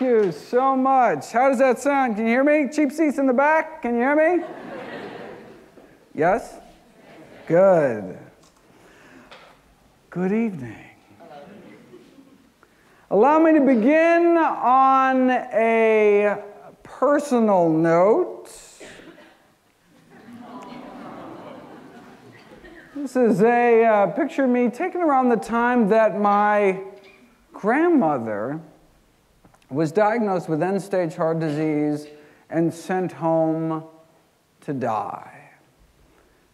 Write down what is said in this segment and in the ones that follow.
you so much. How does that sound? Can you hear me? Cheap seats in the back. Can you hear me? Yes? Good. Good evening. Allow me to begin on a personal note. This is a picture of me taken around the time that my grandmother was diagnosed with end-stage heart disease and sent home to die.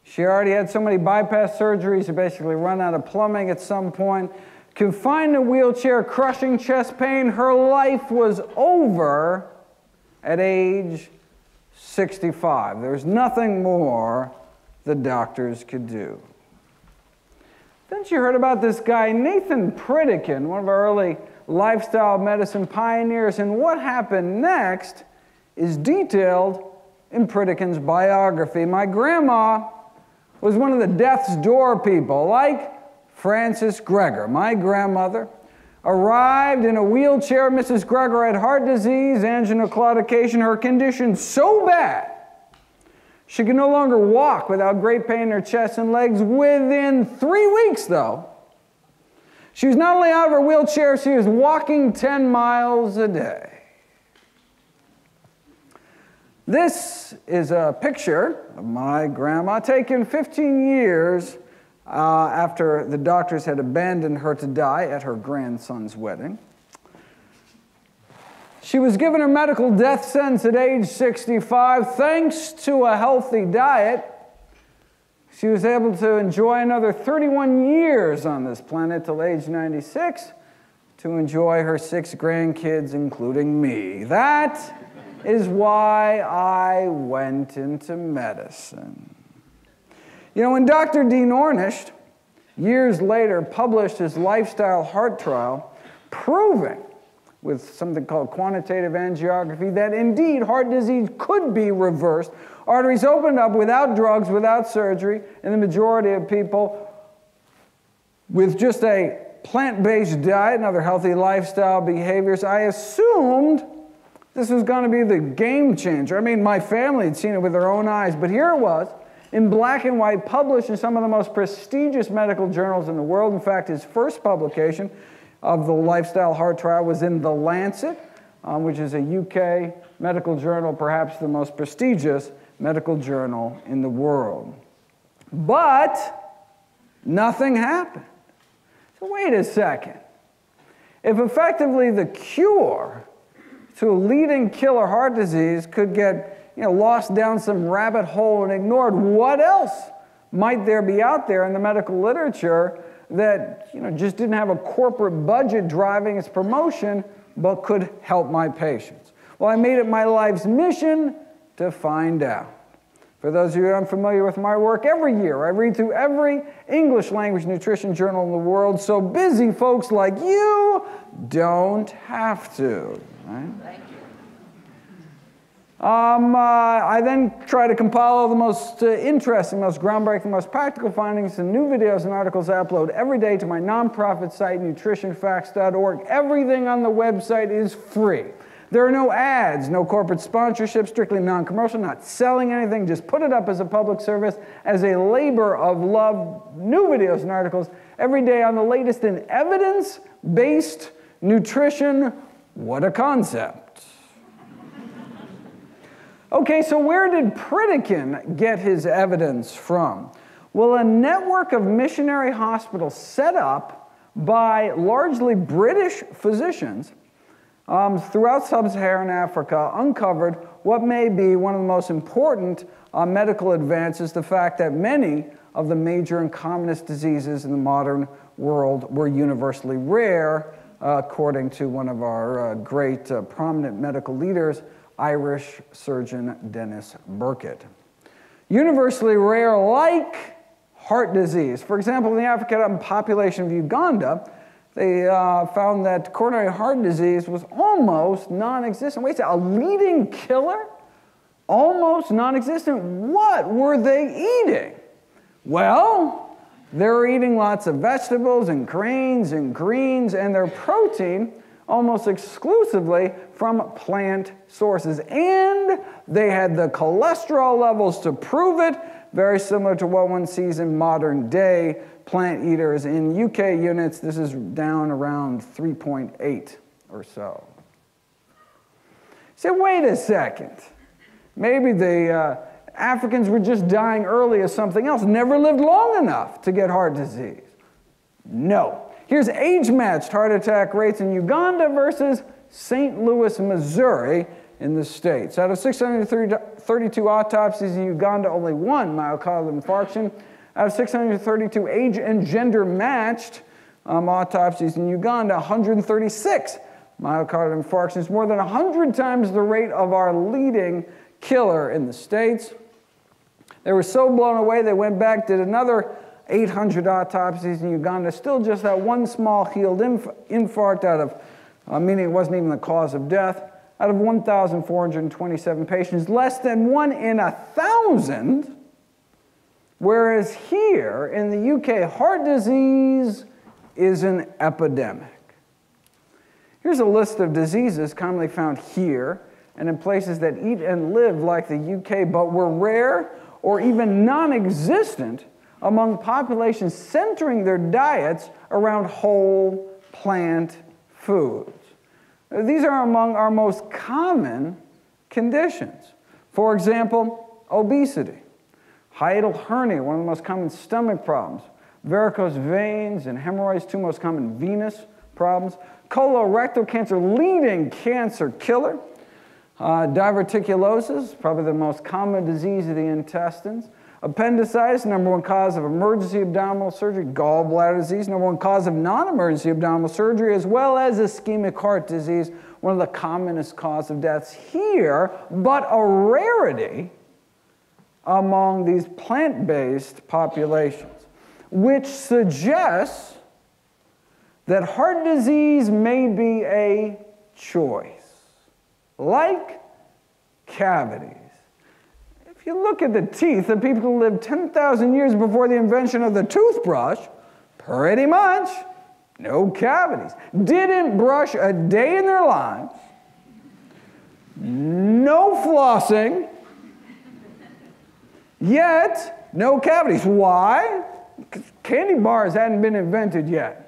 She already had so many bypass surgeries, she basically run out of plumbing at some point. Confined in a wheelchair, crushing chest pain, her life was over at age 65. There was nothing more the doctors could do. Then she heard about this guy, Nathan Pritikin, one of our early lifestyle medicine pioneers, and what happened next is detailed in Pritikin's biography. My grandma was one of the death's door people, like Frances Greger. My grandmother arrived in a wheelchair. Mrs. Greger had heart disease, angina claudication, her condition so bad she could no longer walk without great pain in her chest and legs. Within 3 weeks, though, she was not only out of her wheelchair, she was walking 10 miles a day. This is a picture of my grandma taken 15 years after the doctors had abandoned her to die at her grandson's wedding. She was given her medical death sentence at age 65. Thanks to a healthy diet, she was able to enjoy another 31 years on this planet till age 96 to enjoy her 6 grandkids, including me. That is why I went into medicine. You know, when Dr. Dean Ornish, years later, published his lifestyle heart trial, proving with something called quantitative angiography that indeed heart disease could be reversed, arteries opened up without drugs, without surgery, and the majority of people with just a plant-based diet and other healthy lifestyle behaviors, I assumed this was going to be the game changer. I mean, my family had seen it with their own eyes, but here it was, in black and white, published in some of the most prestigious medical journals in the world. In fact, his first publication of the lifestyle heart trial was in The Lancet, which is a UK medical journal, perhaps the most prestigious medical journal in the world. But nothing happened. So wait a second. If effectively the cure to a leading killer heart disease could get lost down some rabbit hole and ignored, what else might there be out there in the medical literature that just didn't have a corporate budget driving its promotion, but could help my patients? Well, I made it my life's mission to find out. For those of you unfamiliar with my work, every year I read through every English language nutrition journal in the world, so busy folks like you don't have to. Right? Thank you. I then try to compile all the most interesting, most groundbreaking, most practical findings and new videos and articles I upload every day to my nonprofit site, nutritionfacts.org. Everything on the website is free. There are no ads, no corporate sponsorship, strictly non-commercial, not selling anything. Just put it up as a public service, as a labor of love. New videos and articles every day on the latest in evidence-based nutrition. What a concept. Okay, so where did Pritikin get his evidence from? Well, a network of missionary hospitals set up by largely British physicians throughout sub-Saharan Africa uncovered what may be one of the most important medical advances, the fact that many of the major and commonest diseases in the modern world were universally rare, according to one of our great prominent medical leaders, Irish surgeon Dennis Burkitt. Universally rare, like heart disease. For example, in the African population of Uganda, they found that coronary heart disease was almost non-existent. Wait a second, a leading killer? Almost non-existent. What were they eating? Well, they were eating lots of vegetables and grains and greens, and their protein almost exclusively from plant sources. And they had the cholesterol levels to prove it, very similar to what one sees in modern day plant eaters. In UK units, this is down around 3.8 or so. So wait a second. Maybe the Africans were just dying early of something else, never lived long enough to get heart disease. No. Here's age-matched heart attack rates in Uganda versus St. Louis, Missouri in the States. Out of 632 autopsies in Uganda, only one myocardial infarction. Out of 632 age and gender matched autopsies in Uganda, 136 myocardial infarctions, more than 100 times the rate of our leading killer in the States. They were so blown away, they went back, did another 800 autopsies in Uganda, still just that one small healed infarct out of, meaning it wasn't even the cause of death, out of 1,427 patients, less than 1 in 1,000, whereas here in the UK, heart disease is an epidemic. Here's a list of diseases commonly found here and in places that eat and live like the UK, but were rare or even non-existent among populations centering their diets around whole plant foods. These are among our most common conditions. For example, obesity, hiatal hernia, one of the most common stomach problems, varicose veins and hemorrhoids, two most common venous problems, colorectal cancer, leading cancer killer, diverticulosis, probably the most common disease of the intestines, appendicitis, number one cause of emergency abdominal surgery, gallbladder disease, number one cause of non-emergency abdominal surgery, as well as ischemic heart disease, one of the commonest causes of deaths here, but a rarity among these plant-based populations, which suggests that heart disease may be a choice, like cavities. If you look at the teeth of people who lived 10,000 years before the invention of the toothbrush, pretty much no cavities. Didn't brush a day in their lives, no flossing, yet no cavities. Why? Because candy bars hadn't been invented yet.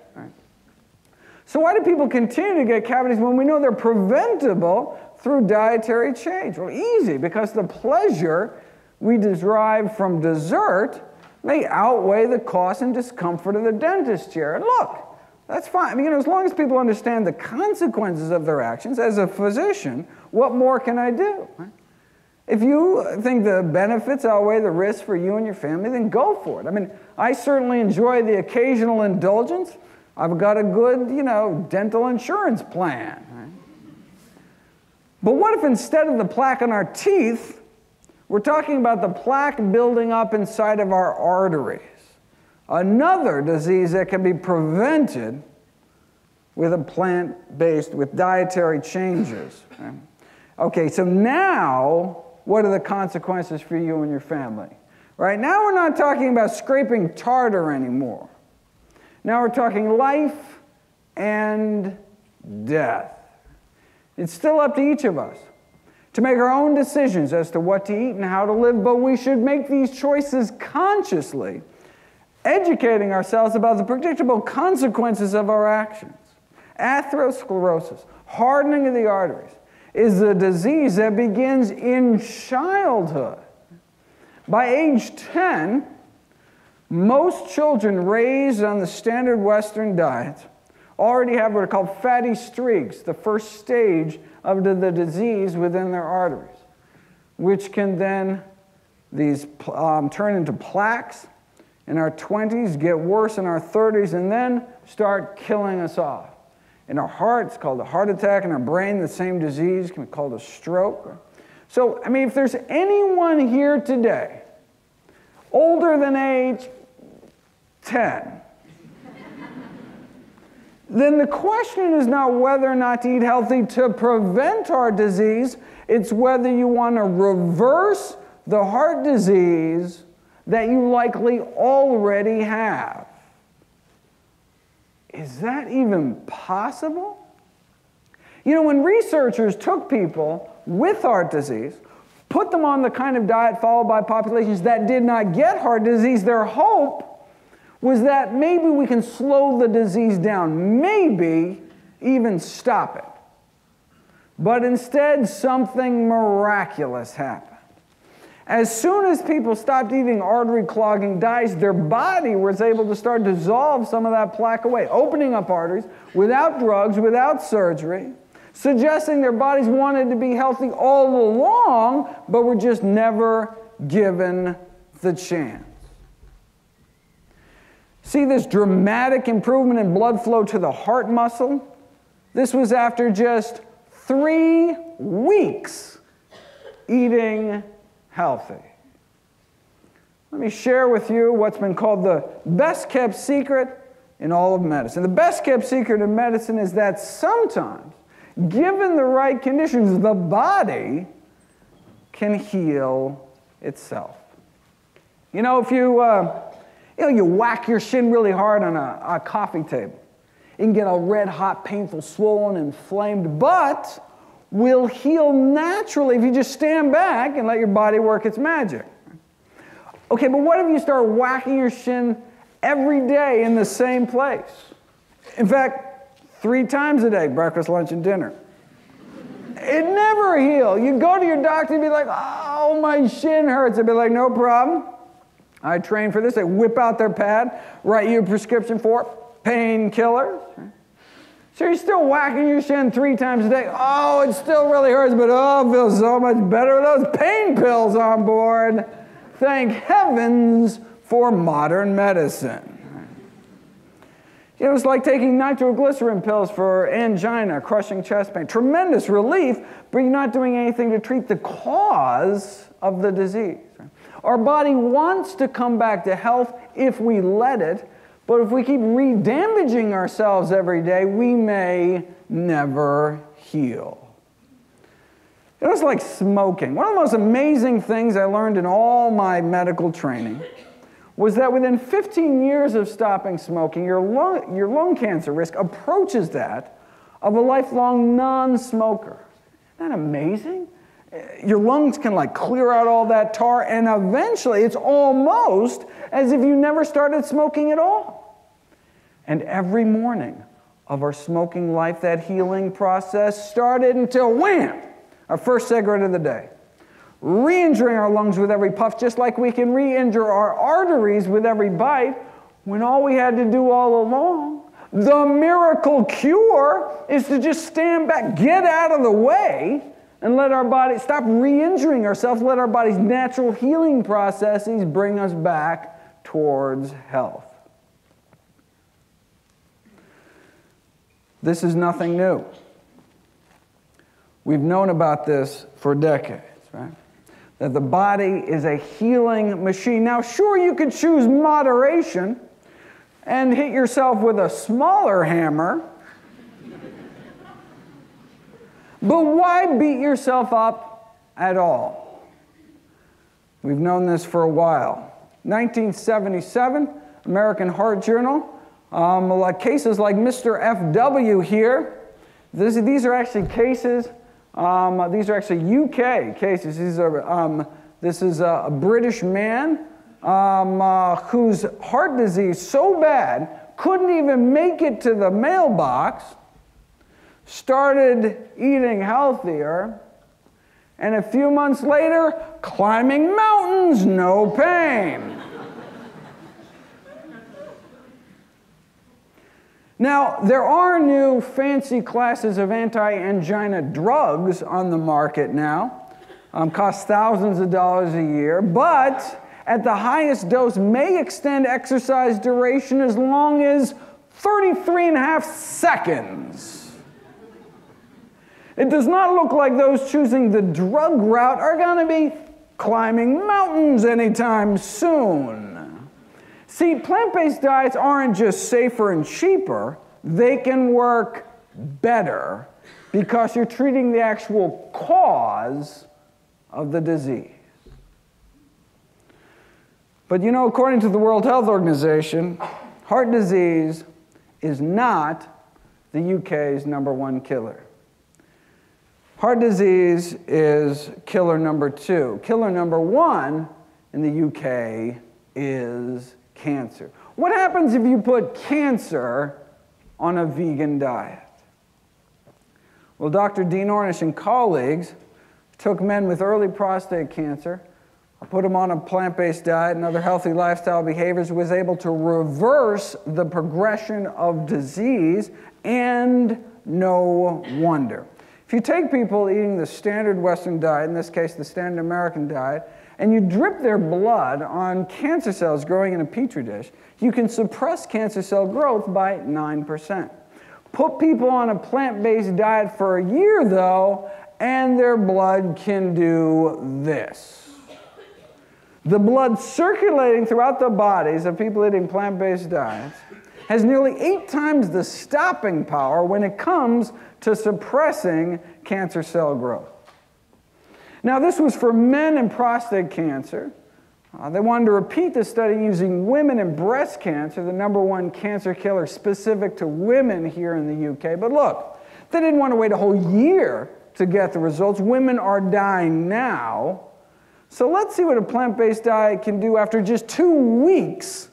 So why do people continue to get cavities when we know they're preventable through dietary change? Well, easy, because the pleasure we derive from dessert may outweigh the cost and discomfort of the dentist chair. And look, that's fine. I mean, as long as people understand the consequences of their actions, as a physician, what more can I do? If you think the benefits outweigh the risks for you and your family, then go for it. I mean, I certainly enjoy the occasional indulgence. I've got a good, dental insurance plan. Right? But what if instead of the plaque on our teeth, we're talking about the plaque building up inside of our arteries? Another disease that can be prevented with a plant-based, with dietary changes. Right? Okay, so now, what are the consequences for you and your family? Right now we're not talking about scraping tartar anymore. Now we're talking life and death. It's still up to each of us to make our own decisions as to what to eat and how to live, but we should make these choices consciously, educating ourselves about the predictable consequences of our actions. Atherosclerosis, hardening of the arteries, is a disease that begins in childhood. By age 10, most children raised on the standard Western diet already have what are called fatty streaks, the first stage of the disease within their arteries, which can then turn into plaques in our 20s, get worse in our 30s, and then start killing us off. In our heart, it's called a heart attack. In our brain, the same disease can be called a stroke. So, I mean, if there's anyone here today older than age 10, then the question is not whether or not to eat healthy to prevent heart disease, it's whether you want to reverse the heart disease that you likely already have. Is that even possible? You know, when researchers took people with heart disease, put them on the kind of diet followed by populations that did not get heart disease, their hope was that maybe we can slow the disease down, maybe even stop it. But instead, something miraculous happened. As soon as people stopped eating artery-clogging diets, their body was able to start to dissolve some of that plaque away, opening up arteries without drugs, without surgery, suggesting their bodies wanted to be healthy all along, but were just never given the chance. See this dramatic improvement in blood flow to the heart muscle? This was after just 3 weeks eating healthy. Let me share with you what's been called the best-kept secret in all of medicine. The best-kept secret in medicine is that sometimes, given the right conditions, the body can heal itself. You know, if you whack your shin really hard on a coffee table, it can get all red hot, painful, swollen, inflamed, but will heal naturally if you just stand back and let your body work its magic. Okay, but what if you start whacking your shin every day in the same place? In fact, 3 times a day, breakfast, lunch, and dinner. It never heals. You go to your doctor and be like, oh, my shin hurts. They'd be like, no problem. I train for this. They whip out their pad, write you a prescription for painkillers. So you're still whacking your shin 3 times a day. Oh, it still really hurts, but oh, it feels so much better with those pain pills on board. Thank heavens for modern medicine. It was like taking nitroglycerin pills for angina, crushing chest pain. Tremendous relief, but you're not doing anything to treat the cause of the disease. Our body wants to come back to health if we let it, but if we keep re-damaging ourselves every day, we may never heal. It was like smoking. One of the most amazing things I learned in all my medical training was that within 15 years of stopping smoking, your lung cancer risk approaches that of a lifelong non-smoker. Isn't that amazing? Your lungs can like clear out all that tar, and eventually it's almost as if you never started smoking at all. And every morning of our smoking life, that healing process started until wham! Our first cigarette of the day. Re-injuring our lungs with every puff, just like we can re-injure our arteries with every bite, when all we had to do all along, the miracle cure, is to just stand back, get out of the way, and let our body stop re-injuring ourselves, let our body's natural healing processes bring us back towards health. This is nothing new. We've known about this for decades, right? That the body is a healing machine. Now, sure, you could choose moderation and hit yourself with a smaller hammer, but why beat yourself up at all? We've known this for a while. 1977, American Heart Journal, cases like Mr. FW here. These are actually cases. These are actually UK cases. This is a British man whose heart disease so bad couldn't even make it to the mailbox, started eating healthier, and a few months later, climbing mountains, no pain. Now, there are new fancy classes of anti-angina drugs on the market now. Cost thousands of dollars a year, but at the highest dose may extend exercise duration as long as 33.5 seconds. It does not look like those choosing the drug route are going to be climbing mountains anytime soon. See, plant-based diets aren't just safer and cheaper, they can work better because you're treating the actual cause of the disease. But you know, according to the World Health Organization, heart disease is not the UK's #1 killer. Heart disease is killer number 2. Killer number 1 in the UK is cancer. What happens if you put cancer on a vegan diet? Well, Dr. Dean Ornish and colleagues took men with early prostate cancer, put them on a plant-based diet and other healthy lifestyle behaviors, was able to reverse the progression of disease, and no wonder. If you take people eating the standard Western diet, in this case the standard American diet, and you drip their blood on cancer cells growing in a petri dish, you can suppress cancer cell growth by 9%. Put people on a plant-based diet for a year, though, and their blood can do this. The blood circulating throughout the bodies of people eating plant-based diets has nearly 8 times the stopping power when it comes to suppressing cancer cell growth. Now, this was for men in prostate cancer. They wanted to repeat the study using women in breast cancer, the #1 cancer killer specific to women here in the UK. But look, they didn't want to wait a whole year to get the results. Women are dying now. So let's see what a plant-based diet can do after just 2 weeks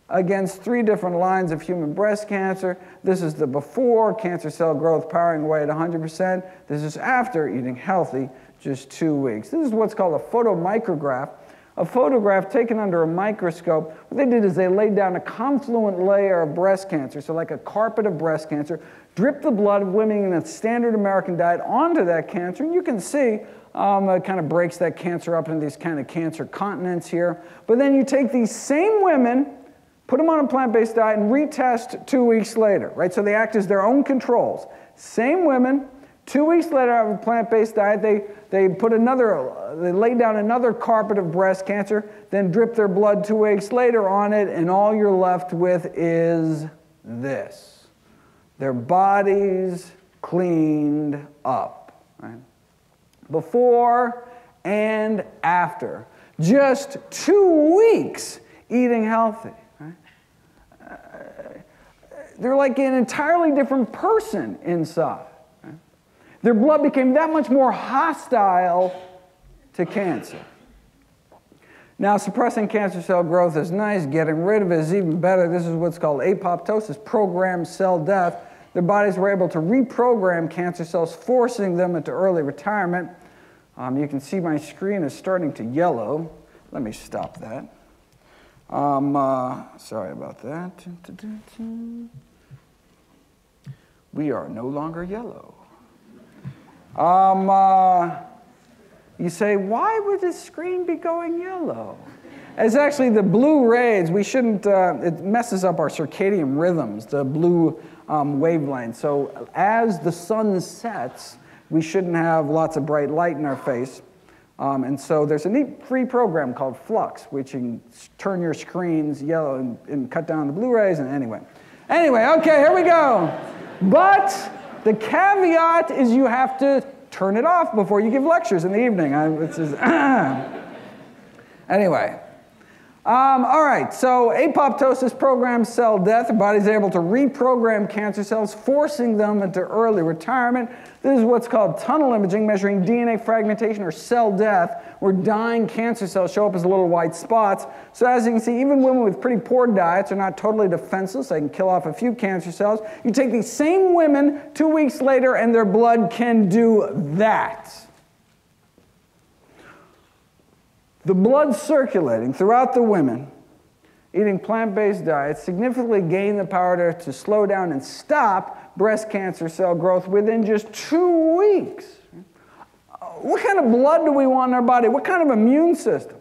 against 3 different lines of human breast cancer. This is the before, cancer cell growth powering away at 100%. This is after eating healthy, just 2 weeks. This is what's called a photomicrograph. A photograph taken under a microscope. What they did is they laid down a confluent layer of breast cancer, so like a carpet of breast cancer, dripped the blood of women in a standard American diet onto that cancer, and you can see it kind of breaks that cancer up into these kind of cancer continents here. But then you take these same women, put them on a plant-based diet, and retest 2 weeks later, right? So they act as their own controls. Same women, 2 weeks later out of a plant-based diet, they lay down another carpet of breast cancer, then drip their blood 2 weeks later on it, and all you're left with is this. Their bodies cleaned up, right? Before and after. Just 2 weeks eating healthy. Right? They're like an entirely different person inside. Right? Their blood became that much more hostile to cancer. Now, suppressing cancer cell growth is nice. Getting rid of it is even better. This is what's called apoptosis, programmed cell death. Their bodies were able to reprogram cancer cells, forcing them into early retirement. You can see my screen is starting to yellow. Let me stop that. Sorry about that. We are no longer yellow. You say, why would this screen be going yellow? It's actually the blue rays. We shouldn't, it messes up our circadian rhythms, the blue wavelength. So as the sun sets, we shouldn't have lots of bright light in our face. And so there's a neat free program called Flux, which you can turn your screens yellow and cut down the blue rays. And anyway, okay, here we go. But the caveat is you have to turn it off before you give lectures in the evening. Anyway. All right, so apoptosis programs cell death. The body's able to reprogram cancer cells, forcing them into early retirement. This is what's called tunnel imaging, measuring DNA fragmentation or cell death, where dying cancer cells show up as little white spots. So as you can see, even women with pretty poor diets are not totally defenseless. They can kill off a few cancer cells. You take these same women 2 weeks later, and their blood can do that. The blood circulating throughout the women eating plant-based diets significantly gain the power to slow down and stop breast cancer cell growth within just 2 weeks. What kind of blood do we want in our body? What kind of immune system?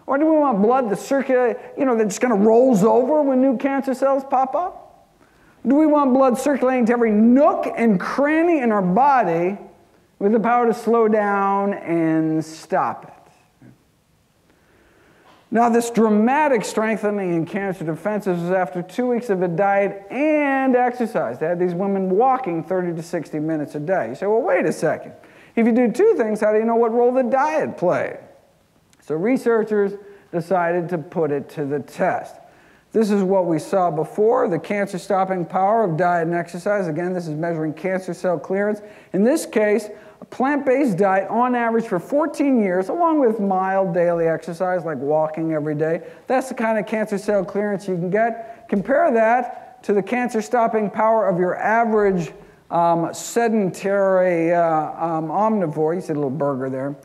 Or do we want blood to circulate, that just kind of rolls over when new cancer cells pop up? Do we want blood circulating to every nook and cranny in our body with the power to slow down and stop it? Now, this dramatic strengthening in cancer defenses was after 2 weeks of a diet and exercise. They had these women walking 30 to 60 minutes a day. You say, well, wait a second. If you do 2 things, how do you know what role the diet played? So researchers decided to put it to the test. This is what we saw before, the cancer-stopping power of diet and exercise. Again, this is measuring cancer cell clearance. In this case, a plant-based diet on average for 14 years, along with mild daily exercise like walking every day. That's the kind of cancer cell clearance you can get. Compare that to the cancer-stopping power of your average sedentary omnivore. You said a little burger there.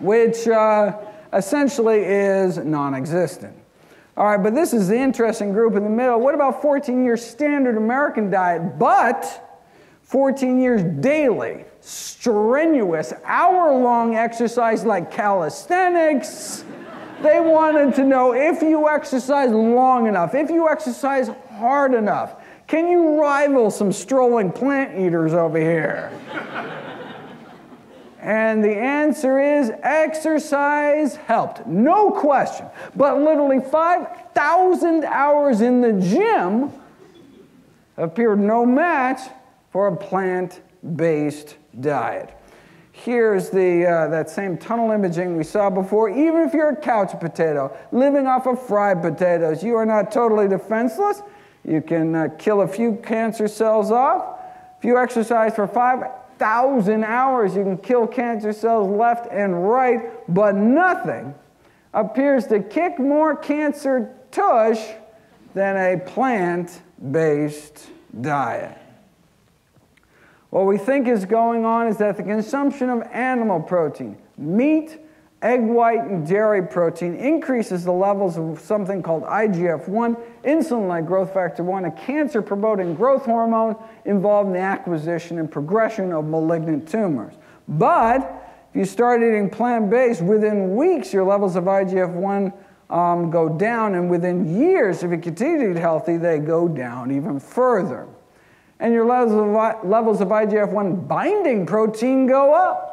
Which essentially is non-existent. All right, but this is the interesting group in the middle. What about 14-year standard American diet, but 14 years daily, strenuous, hour-long exercise like calisthenics? They wanted to know if you exercise long enough, if you exercise hard enough, can you rival some strolling plant eaters over here? And the answer is exercise helped, no question. But literally 5,000 hours in the gym appeared no match for a plant-based diet. Here's that same tunnel imaging we saw before. Even if you're a couch potato, living off of fried potatoes, you are not totally defenseless. You can kill a few cancer cells off. If you exercise for 5,000 hours, you can kill cancer cells left and right, but nothing appears to kick more cancer tush than a plant-based diet. What we think is going on is that the consumption of animal protein, meat, egg white, and dairy protein increases the levels of something called IGF-1, insulin-like growth factor 1, a cancer-promoting growth hormone involved in the acquisition and progression of malignant tumors. But if you start eating plant-based, within weeks your levels of IGF-1 go down, and within years, if you continue to eat healthy, they go down even further. And your levels of IGF-1 binding protein go up.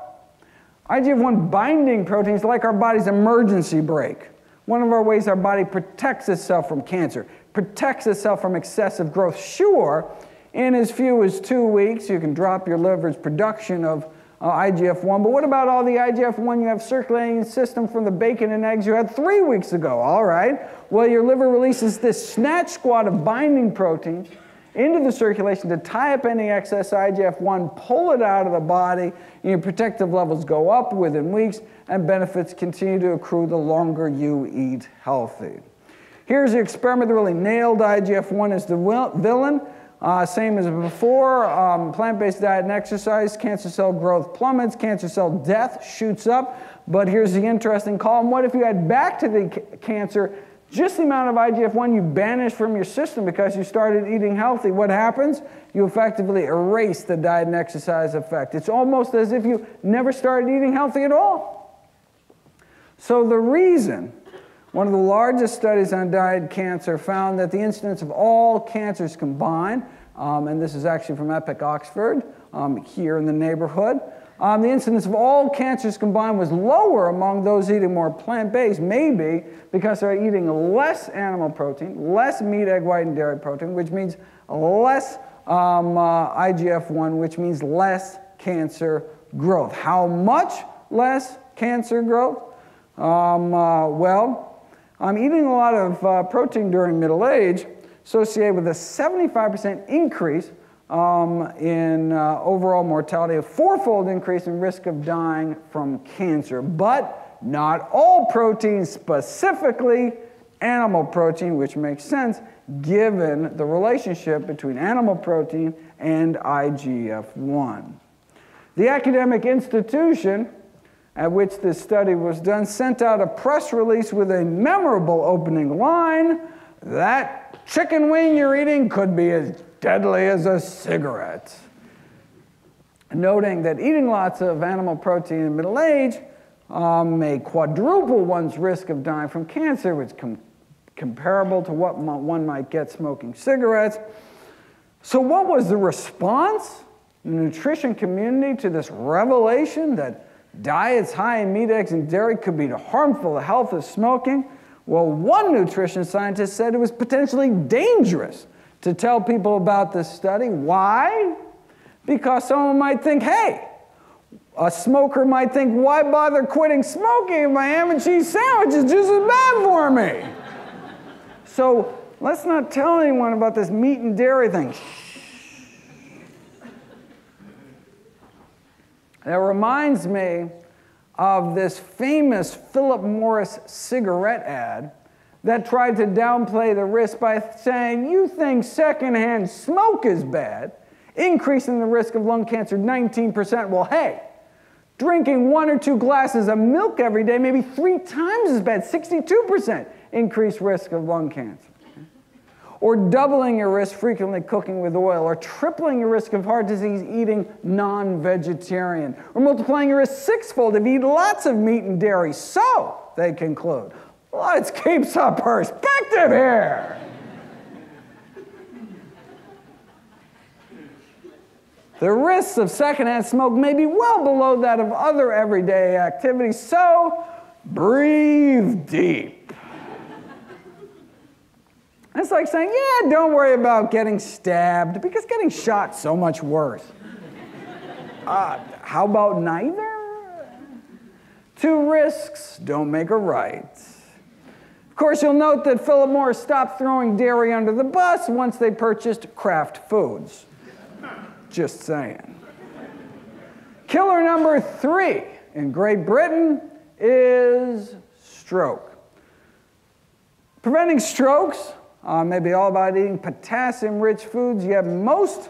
IGF-1 binding protein is like our body's emergency brake. One of our ways our body protects itself from cancer, protects itself from excessive growth. Sure, in as few as 2 weeks, you can drop your liver's production of IGF-1, but what about all the IGF-1 you have circulating in the system from the bacon and eggs you had 3 weeks ago? All right, well, your liver releases this snatch squad of binding proteins into the circulation to tie up any excess IGF-1, pull it out of the body, and your protective levels go up within weeks, and benefits continue to accrue the longer you eat healthy. Here's the experiment that really nailed IGF-1 as the villain. Same as before, plant-based diet and exercise, cancer cell growth plummets, cancer cell death shoots up. But here's the interesting column. What if you add back to the cancer just the amount of IGF-1 you banished from your system because you started eating healthy? What happens? You effectively erase the diet and exercise effect. It's almost as if you never started eating healthy at all. So the reason, one of the largest studies on diet cancer found that the incidence of all cancers combined, and this is actually from Epic Oxford, here in the neighborhood, the incidence of all cancers combined was lower among those eating more plant-based, maybe because they're eating less animal protein, less meat, egg white, and dairy protein, which means less IGF-1, which means less cancer growth. How much less cancer growth? Eating a lot of protein during middle age associated with a 75% increase in overall mortality, a fourfold increase in risk of dying from cancer. But not all protein, specifically animal protein, which makes sense given the relationship between animal protein and IGF-1. The academic institution at which this study was done sent out a press release with a memorable opening line: "That chicken wing you're eating could be as deadly as a cigarette," noting that eating lots of animal protein in middle age may quadruple one's risk of dying from cancer, which is comparable to what one might get smoking cigarettes. So what was the response in the nutrition community to this revelation that diets high in meat, eggs, and dairy could be harmful to the health of smoking? Well, one nutrition scientist said it was potentially dangerous to tell people about this study. Why? Because someone might think, hey, a smoker might think, why bother quitting smoking if my ham and cheese sandwich is just as bad for me? So let's not tell anyone about this meat and dairy thing. That reminds me of this famous Philip Morris cigarette ad that tried to downplay the risk by saying, you think secondhand smoke is bad, increasing the risk of lung cancer 19%. Well, hey, drinking 1 or 2 glasses of milk every day, maybe 3 times as bad, 62% increased risk of lung cancer. Or doubling your risk frequently cooking with oil, or tripling your risk of heart disease eating non-vegetarian, or multiplying your risk 6-fold if you eat lots of meat and dairy. So, they conclude, let's keep some perspective here. The risks of secondhand smoke may be well below that of other everyday activities, so breathe deep. It's like saying, yeah, don't worry about getting stabbed, because getting shot's so much worse. How about neither? 2 risks don't make a right. Of course, you'll note that Philip Morris stopped throwing dairy under the bus once they purchased Kraft Foods. Just saying. Killer number 3 in Great Britain is stroke. Preventing strokes may be all about eating potassium-rich foods, yet most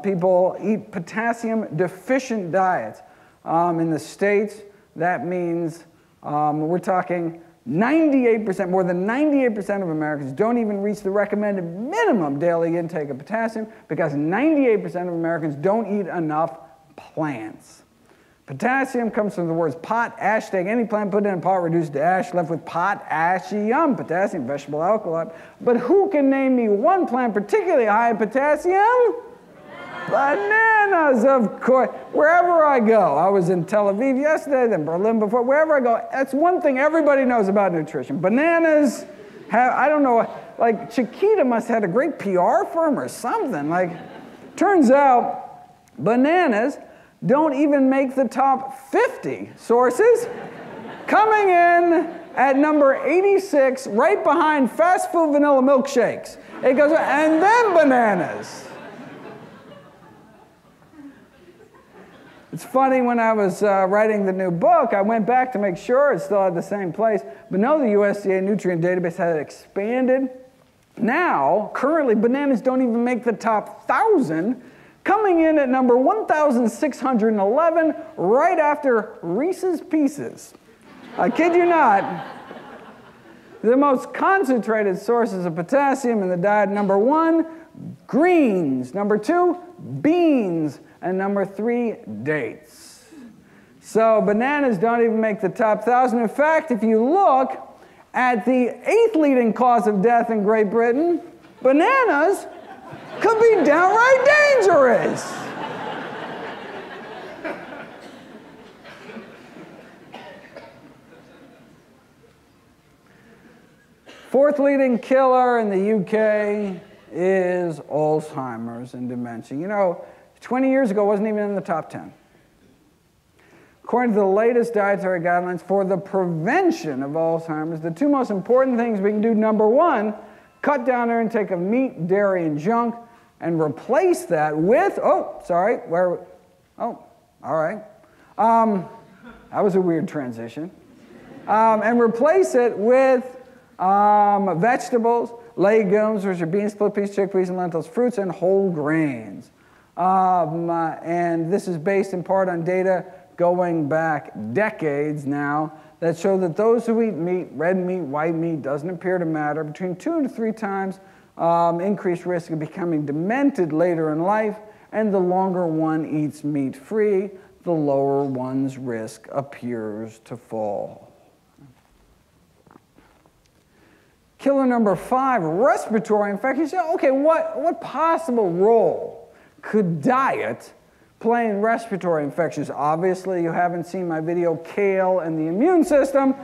people eat potassium-deficient diets. In the States, that means we're talking 98%, more than 98% of Americans don't even reach the recommended minimum daily intake of potassium because 98% of Americans don't eat enough plants. Potassium comes from the words pot, ash, take any plant, put it in a pot, reduced to ash, left with pot, ashium, potassium, vegetable alkali. But who can name me one plant particularly high in potassium? Bananas, of course. Wherever I go, I was in Tel Aviv yesterday, then Berlin before, wherever I go, that's one thing everybody knows about nutrition. Bananas have, I don't know, like Chiquita must have had a great PR firm or something. Like, turns out bananas don't even make the top 50 sources. Coming in at number 86, right behind fast food vanilla milkshakes. It goes, and then bananas. It's funny, when I was writing the new book, I went back to make sure it still had the same place, but no, the USDA nutrient database had expanded. Now, currently, bananas don't even make the top 1,000, coming in at number 1,611, right after Reese's Pieces. I kid you not. The most concentrated sources of potassium in the diet: number 1, greens; number 2, beans; and number 3, dates. So bananas don't even make the top 1,000. In fact, if you look at the 8th leading cause of death in Great Britain, bananas could be downright dangerous. Fourth leading killer in the UK is Alzheimer's and dementia. You know, 20 years ago, it wasn't even in the top 10. According to the latest dietary guidelines for the prevention of Alzheimer's, the 2 most important things we can do: number 1, cut down our intake of meat, dairy, and junk, and replace that with, all right. That was a weird transition. And replace it with vegetables, legumes, which are beans, split peas, chickpeas, and lentils, fruits, and whole grains. And this is based in part on data going back decades now that show that those who eat meat, red meat, white meat, doesn't appear to matter, between 2 to 3 times increased risk of becoming demented later in life, and the longer one eats meat-free, the lower one's risk appears to fall. Killer number 5, respiratory infection. So, okay, what possible role could diet play in respiratory infections? Obviously, you haven't seen my video, Kale and the Immune System,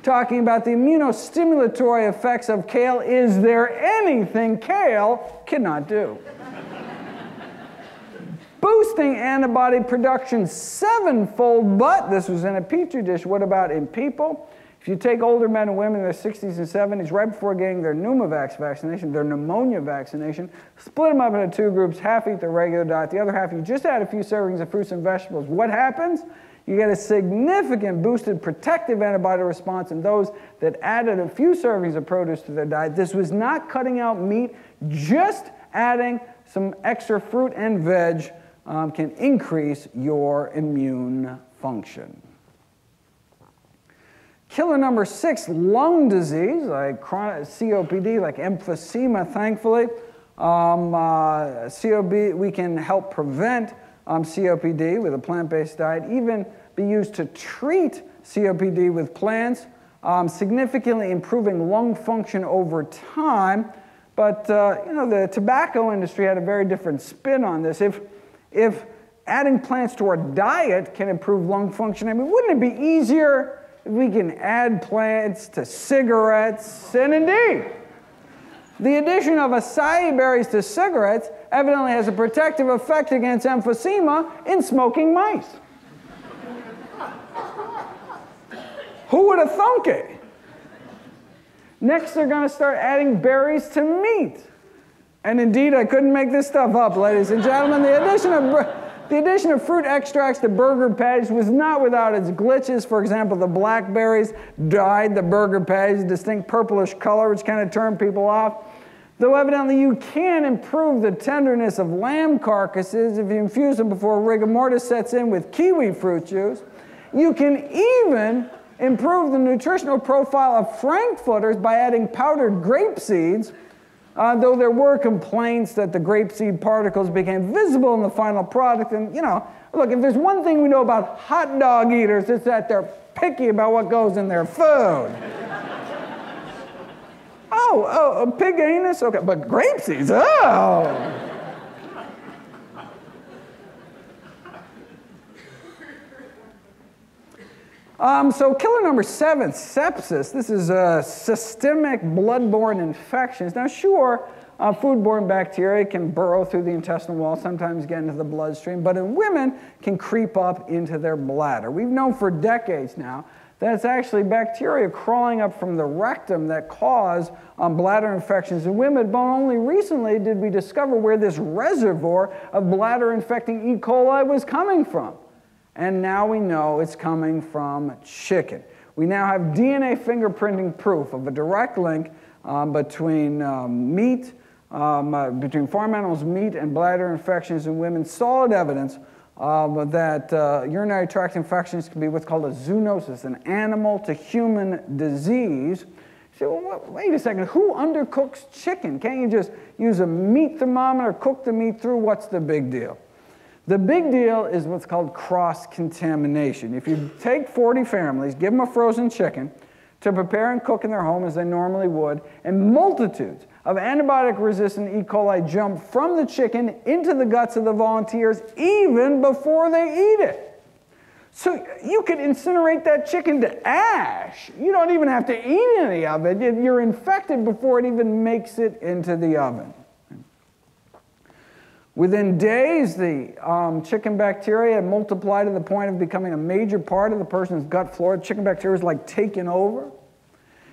talking about the immunostimulatory effects of kale. Is there anything kale cannot do? Boosting antibody production 7-fold, but this was in a petri dish. What about in people? If you take older men and women in their 60s and 70s, right before getting their pneumovax vaccination, their pneumonia vaccination, split them up into two groups, half eat their regular diet, the other half you just add a few servings of fruits and vegetables. What happens? You get a significant boosted protective antibody response in those that added a few servings of produce to their diet. This was not cutting out meat, just adding some extra fruit and veg can increase your immune function. Killer number 6, lung disease, like chronic COPD, like emphysema, thankfully. COPD, we can help prevent COPD with a plant-based diet, even be used to treat COPD with plants, significantly improving lung function over time. But the tobacco industry had a very different spin on this. If adding plants to our diet can improve lung function, I mean, wouldn't it be easier if we can add plants to cigarettes? And indeed, the addition of acai berries to cigarettes evidently has a protective effect against emphysema in smoking mice. Who would have thunk it? Next, they're going to start adding berries to meat. And indeed, I couldn't make this stuff up, ladies and gentlemen. The addition of fruit extracts to burger patties was not without its glitches. For example, the blackberries dyed the burger patties a distinct purplish color, which kind of turned people off. Though evidently you can improve the tenderness of lamb carcasses if you infuse them before rigor mortis sets in with kiwi fruit juice. You can even improve the nutritional profile of frankfurters by adding powdered grape seeds, though there were complaints that the grapeseed particles became visible in the final product. And, look, if there's one thing we know about hot dog eaters, it's that they're picky about what goes in their food. A pig anus? Okay, but grape seeds, oh! So killer number 7, sepsis. This is systemic blood-borne infections. Now, sure, foodborne bacteria can burrow through the intestinal wall, sometimes get into the bloodstream, but in women can creep up into their bladder. We've known for decades now that it's actually bacteria crawling up from the rectum that cause bladder infections in women, but only recently did we discover where this reservoir of bladder-infecting E. coli was coming from. And now we know it's coming from chicken. We now have DNA fingerprinting proof of a direct link between between farm animals' meat and bladder infections in women. Solid evidence that urinary tract infections can be what's called a zoonosis, an animal-to-human disease. You say, well, wait a second, who undercooks chicken? Can't you just use a meat thermometer, cook the meat through? What's the big deal? The big deal is what's called cross-contamination. If you take 40 families, give them a frozen chicken to prepare and cook in their home as they normally would, and multitudes of antibiotic-resistant E. coli jump from the chicken into the guts of the volunteers even before they eat it. So you could incinerate that chicken to ash. You don't even have to eat any of it. You're infected before it even makes it into the oven. Within days, the chicken bacteria multiply to the point of becoming a major part of the person's gut flora. Chicken bacteria is like taking over.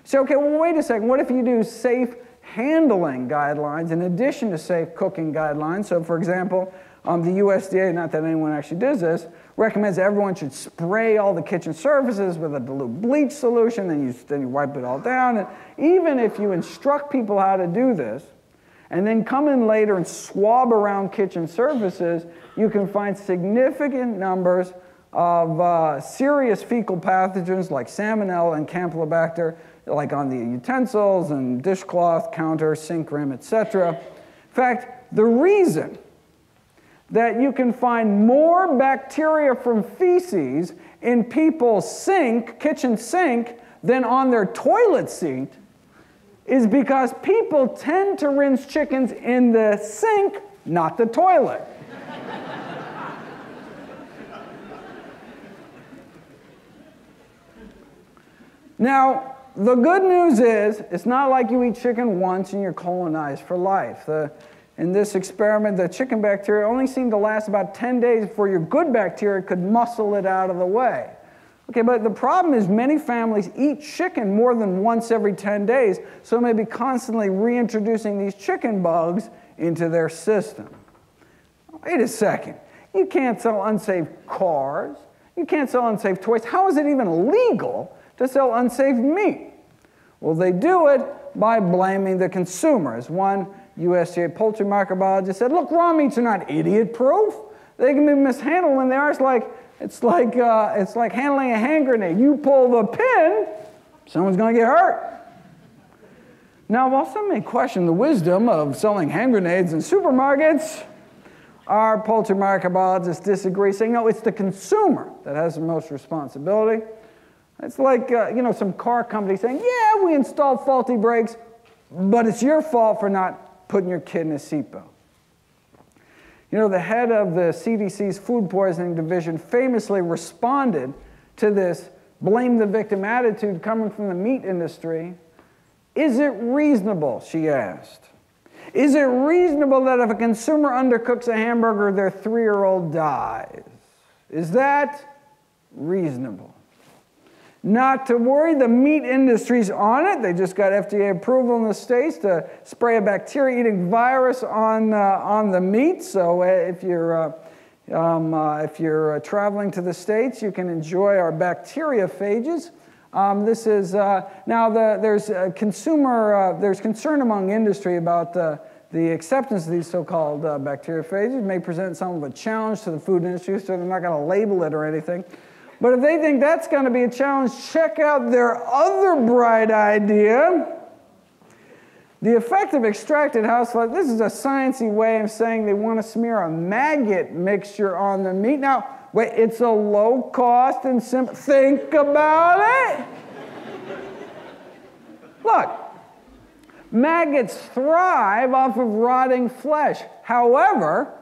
So, okay, well, wait a second. What if you do safe handling guidelines in addition to safe cooking guidelines? So, for example, the USDA, not that anyone actually does this, recommends everyone should spray all the kitchen surfaces with a dilute bleach solution, then you wipe it all down. And even if you instruct people how to do this, and then come in later and swab around kitchen surfaces, you can find significant numbers of serious fecal pathogens like Salmonella and Campylobacter, like on the utensils and dishcloth, counter, sink rim, etc. In fact, the reason that you can find more bacteria from feces in people's kitchen sink, than on their toilet seat is because people tend to rinse chickens in the sink, not the toilet. Now, the good news is, it's not like you eat chicken once and you're colonized for life. In this experiment, the chicken bacteria only seemed to last about 10 days before your good bacteria could muscle it out of the way. Okay, but the problem is many families eat chicken more than once every 10 days, so may be constantly reintroducing these chicken bugs into their system. Wait a second. You can't sell unsafe cars. You can't sell unsafe toys. How is it even legal to sell unsafe meat? Well, they do it by blaming the consumer. As one USDA poultry microbiologist said, look, raw meats are not idiot-proof. They can be mishandled when they are. It's like handling a hand grenade. You pull the pin, someone's going to get hurt. Now, while some may question the wisdom of selling hand grenades in supermarkets, our poultry microbiologists disagree, saying, no, it's the consumer that has the most responsibility. It's like, some car company saying, yeah, we installed faulty brakes, but it's your fault for not putting your kid in a seatbelt. The head of the CDC's food poisoning division famously responded to this blame the victim attitude coming from the meat industry. Is it reasonable, she asked. Is it reasonable that if a consumer undercooks a hamburger, their 3-year-old dies? Is that reasonable? Not to worry, the meat industry's on it. They just got FDA approval in the States to spray a bacteria-eating virus on the meat. So if you're traveling to the States, you can enjoy our bacteriophages. This is now there's concern among industry about the acceptance of these so-called bacteriophages. It may present some of a challenge to the food industry, so they're not going to label it or anything. But if they think that's going to be a challenge, check out their other bright idea. The effect of extracted housefly. This is a sciencey way of saying they want to smear a maggot mixture on the meat. Now, wait, it's a low cost and simple. Think about it. Look, maggots thrive off of rotting flesh. However,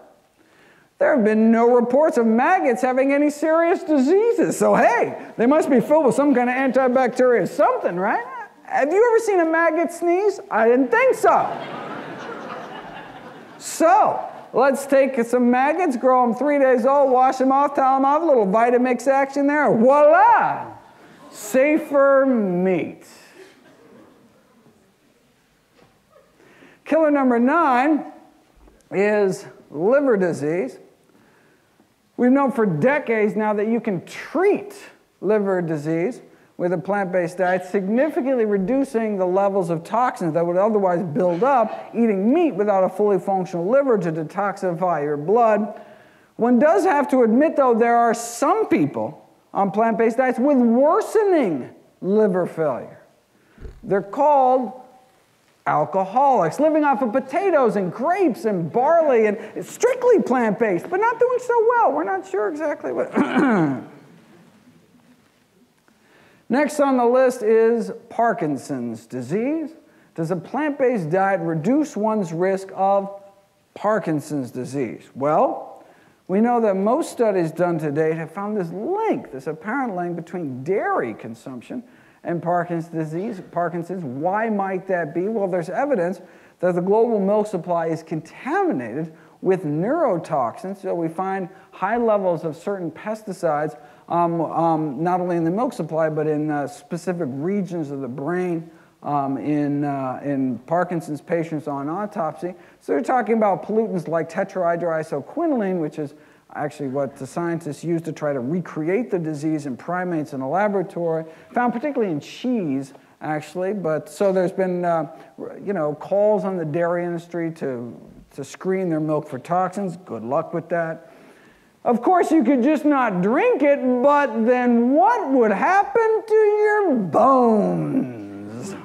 there have been no reports of maggots having any serious diseases. So, hey, they must be filled with some kind of antibacterial something, right? Have you ever seen a maggot sneeze? I didn't think so. So, let's take some maggots, grow them 3 days old, wash them off, towel them off, a little Vitamix action there. Voila! Safer meat. Killer number 9 is liver disease. We've known for decades now that you can treat liver disease with a plant-based diet, significantly reducing the levels of toxins that would otherwise build up eating meat without a fully functional liver to detoxify your blood. One does have to admit, though, there are some people on plant-based diets with worsening liver failure. They're called alcoholics, living off of potatoes and grapes and barley and strictly plant-based, but not doing so well. We're not sure exactly what. Next on the list is Parkinson's disease. Does a plant-based diet reduce one's risk of Parkinson's disease? Well, we know that most studies done to date have found this apparent link between dairy consumption and Parkinson's disease. Parkinson's, why might that be? Well, there's evidence that the global milk supply is contaminated with neurotoxins. So we find high levels of certain pesticides, not only in the milk supply, but in specific regions of the brain in Parkinson's patients on autopsy. So they're talking about pollutants like tetrahydroisoquinoline, which is actually what the scientists used to try to recreate the disease in primates in a laboratory, found particularly in cheese, actually. But so there's been, calls on the dairy industry to screen their milk for toxins. Good luck with that. Of course, you could just not drink it, but then what would happen to your bones?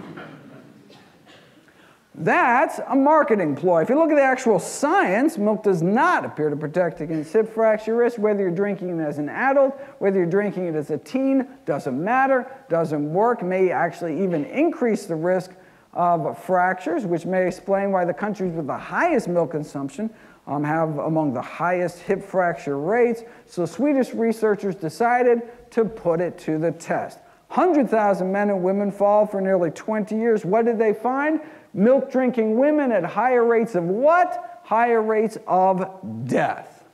That's a marketing ploy. If you look at the actual science, milk does not appear to protect against hip fracture risk, whether you're drinking it as an adult, whether you're drinking it as a teen, doesn't matter, doesn't work, may actually even increase the risk of fractures, which may explain why the countries with the highest milk consumption have among the highest hip fracture rates. So Swedish researchers decided to put it to the test. 100,000 men and women followed for nearly 20 years. What did they find? Milk-drinking women at higher rates of what? Higher rates of death.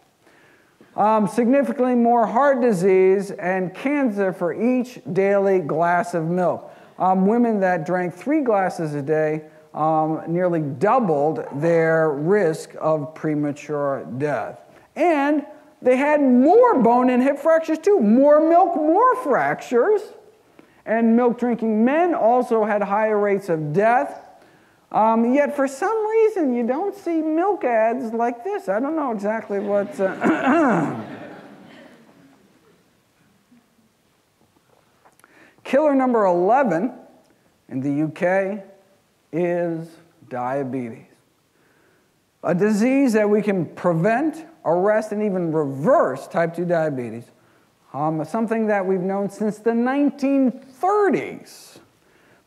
significantly more heart disease and cancer for each daily glass of milk. Women that drank 3 glasses a day nearly doubled their risk of premature death. And they had more bone and hip fractures too. More milk, more fractures. And milk-drinking men also had higher rates of death. Yet for some reason, you don't see milk ads like this. I don't know exactly what... Killer number 11 in the UK is diabetes. A disease that we can prevent, arrest, and even reverse type 2 diabetes. Something that we've known since the 1930s.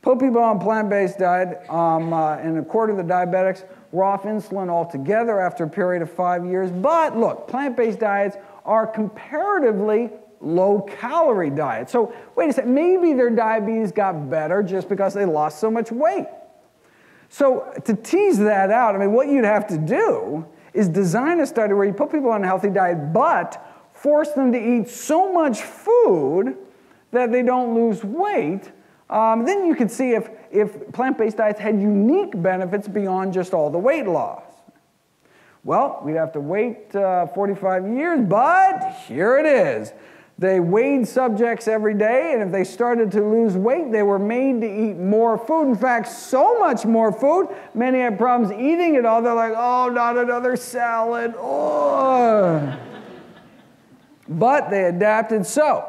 Put people on a plant-based diet, and a quarter of the diabetics were off insulin altogether after a period of 5 years. But look, plant-based diets are comparatively low-calorie diets. So wait a second, maybe their diabetes got better just because they lost so much weight. So to tease that out, I mean, what you'd have to do is design a study where you put people on a healthy diet, but force them to eat so much food that they don't lose weight. Then you could see if plant-based diets had unique benefits beyond just all the weight loss. Well, we'd have to wait 45 years, but here it is. They weighed subjects every day, and if they started to lose weight, they were made to eat more food. In fact, so much more food, many had problems eating it all. They're like, oh, not another salad. Oh. But they adapted. So,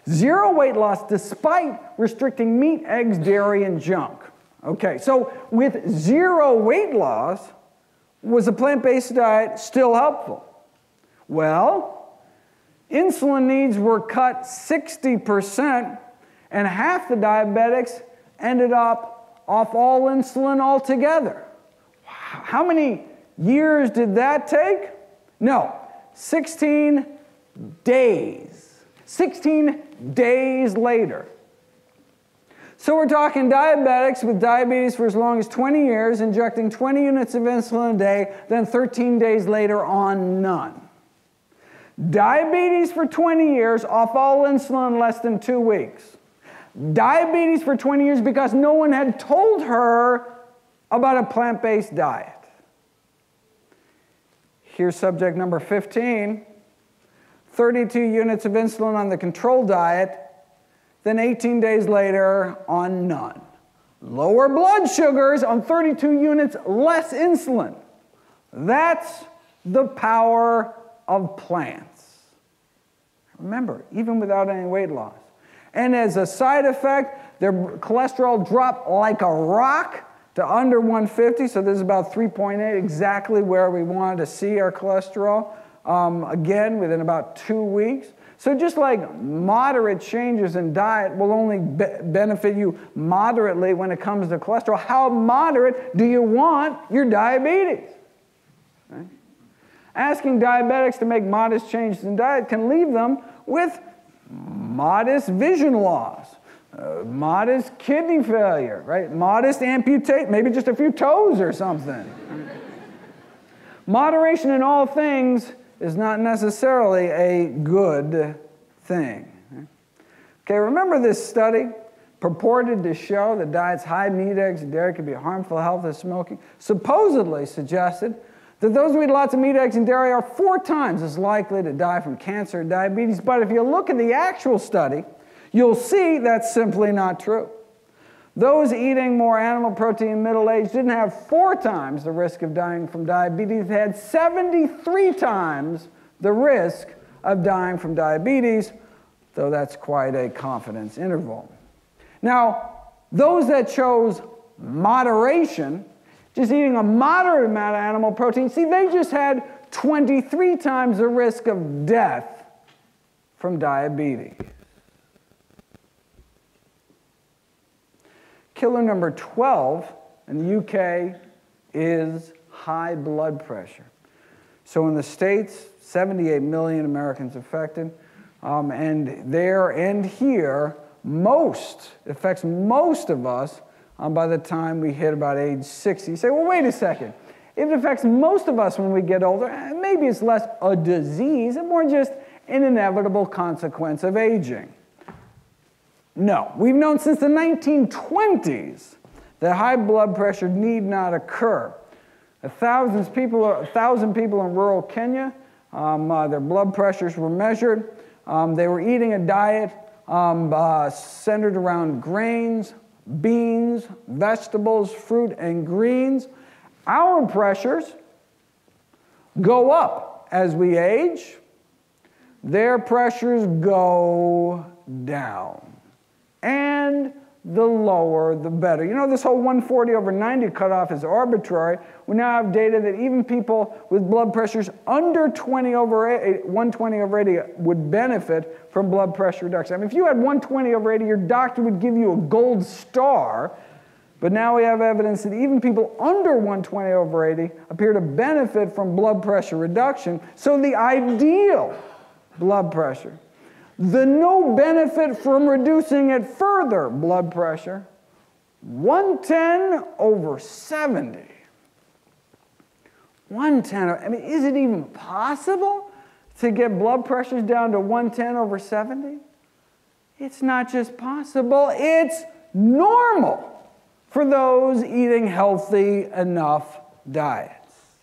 0 weight loss despite restricting meat, eggs, dairy, and junk. Okay, so with 0 weight loss, was a plant-based diet still helpful? Well, insulin needs were cut 60%, and half the diabetics ended up off all insulin altogether. How many years did that take? No, 16 days. 16 days later. So we're talking diabetics with diabetes for as long as 20 years, injecting 20 units of insulin a day, then 13 days later on none. Diabetes for 20 years, off all insulin in less than 2 weeks. Diabetes for 20 years because no one had told her about a plant-based diet. Here's subject number 15. 32 units of insulin on the control diet, then 18 days later on none. Lower blood sugars on 32 units less insulin. That's the power of plants. Remember, even without any weight loss. And as a side effect, their cholesterol dropped like a rock to under 150, so this is about 3.8, exactly where we wanted to see our cholesterol. Again, within about 2 weeks. So just like moderate changes in diet will only benefit you moderately when it comes to cholesterol, how moderate do you want your diabetes? Right? Asking diabetics to make modest changes in diet can leave them with modest vision loss, modest kidney failure, right? Modest amputate, maybe just a few toes or something. Moderation in all things is not necessarily a good thing. Okay, remember this study purported to show that diets high in meat, eggs, and dairy could be harmful to health as smoking, supposedly suggested that those who eat lots of meat, eggs, and dairy are 4 times as likely to die from cancer or diabetes. But if you look at the actual study, you'll see that's simply not true. Those eating more animal protein in middle age didn't have 4 times the risk of dying from diabetes. They had 73 times the risk of dying from diabetes, though that's quite a confidence interval. Now, those that chose moderation, just eating a moderate amount of animal protein, see, they just had 23 times the risk of death from diabetes. Killer number 12 in the UK is high blood pressure. So in the States, 78 million Americans affected, and there and here, affects most of us by the time we hit about age 60. You say, well, wait a second. It affects most of us when we get older. Maybe it's less a disease and more just an inevitable consequence of aging. No, we've known since the 1920s that high blood pressure need not occur. 1,000 people in rural Kenya, their blood pressures were measured. They were eating a diet centered around grains, beans, vegetables, fruit, and greens. Our pressures go up as we age. Their pressures go down. And the lower, the better. You know, this whole 140/90 cutoff is arbitrary. We now have data that even people with blood pressures under 120/80 would benefit from blood pressure reduction. I mean, if you had 120/80, your doctor would give you a gold star. But now we have evidence that even people under 120/80 appear to benefit from blood pressure reduction. So the ideal blood pressure, the no benefit from reducing it further blood pressure, 110/70. 110, I mean, is it even possible to get blood pressures down to 110/70? It's not just possible, it's normal for those eating healthy enough diets.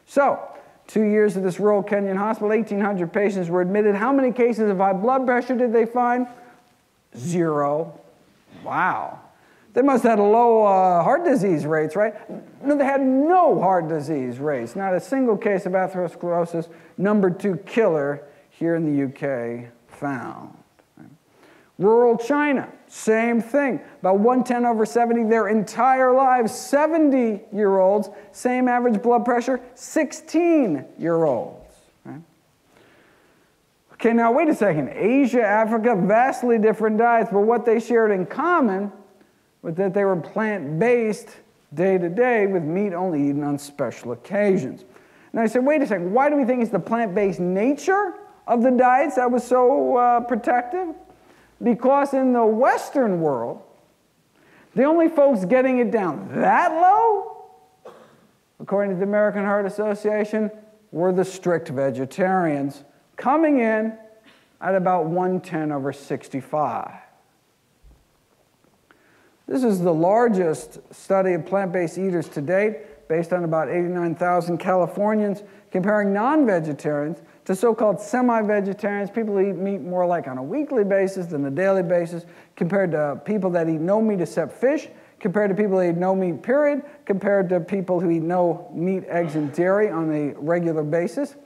So, 2 years at this rural Kenyan hospital, 1,800 patients were admitted. How many cases of high blood pressure did they find? 0. Wow. They must have had low heart disease rates, right? No, they had no heart disease rates. Not a single case of atherosclerosis, #2 killer here in the UK, found. Rural China, same thing. About 110/70 their entire lives. 70-year-olds, same average blood pressure, 16-year-olds. Right? Okay, now wait a second. Asia, Africa, vastly different diets, but what they shared in common was that they were plant-based day to day with meat only eaten on special occasions. And I said, wait a second, why do we think it's the plant-based nature of the diets that was so protective? Because in the Western world, the only folks getting it down that low, according to the American Heart Association, were the strict vegetarians, coming in at about 110/65. This is the largest study of plant-based eaters to date, based on about 89,000 Californians, comparing non-vegetarians to so-called semi-vegetarians, people who eat meat more like on a weekly basis than a daily basis, compared to people that eat no meat except fish, compared to people who eat no meat, period, compared to people who eat no meat, eggs, and dairy on a regular basis.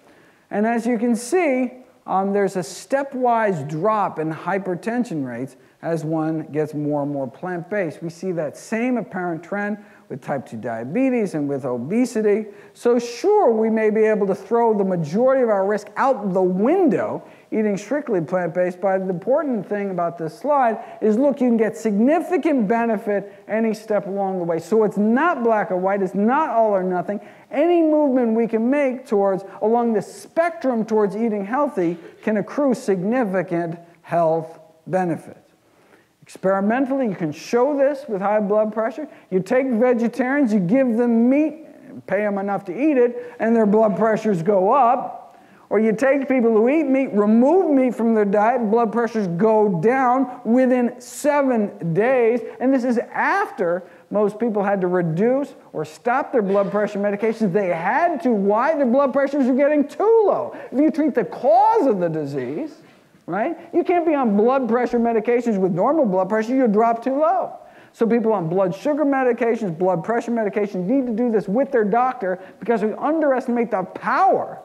And as you can see, there's a stepwise drop in hypertension rates as one gets more and more plant-based. We see that same apparent trend with type 2 diabetes and with obesity. So sure, we may be able to throw the majority of our risk out the window eating strictly plant-based, but the important thing about this slide is, look, you can get significant benefit any step along the way. So it's not black or white, it's not all or nothing. Any movement we can make towards, along the spectrum towards eating healthy, can accrue significant health benefits. Experimentally, you can show this with high blood pressure. You take vegetarians, you give them meat, pay them enough to eat it, and their blood pressures go up. Or you take people who eat meat, remove meat from their diet, blood pressures go down within 7 days. And this is after most people had to reduce or stop their blood pressure medications. They had to. Why? Their blood pressures are getting too low. If you treat the cause of the disease, right? You can't be on blood pressure medications with normal blood pressure, you'll drop too low. So people on blood sugar medications, blood pressure medications need to do this with their doctor because we underestimate the power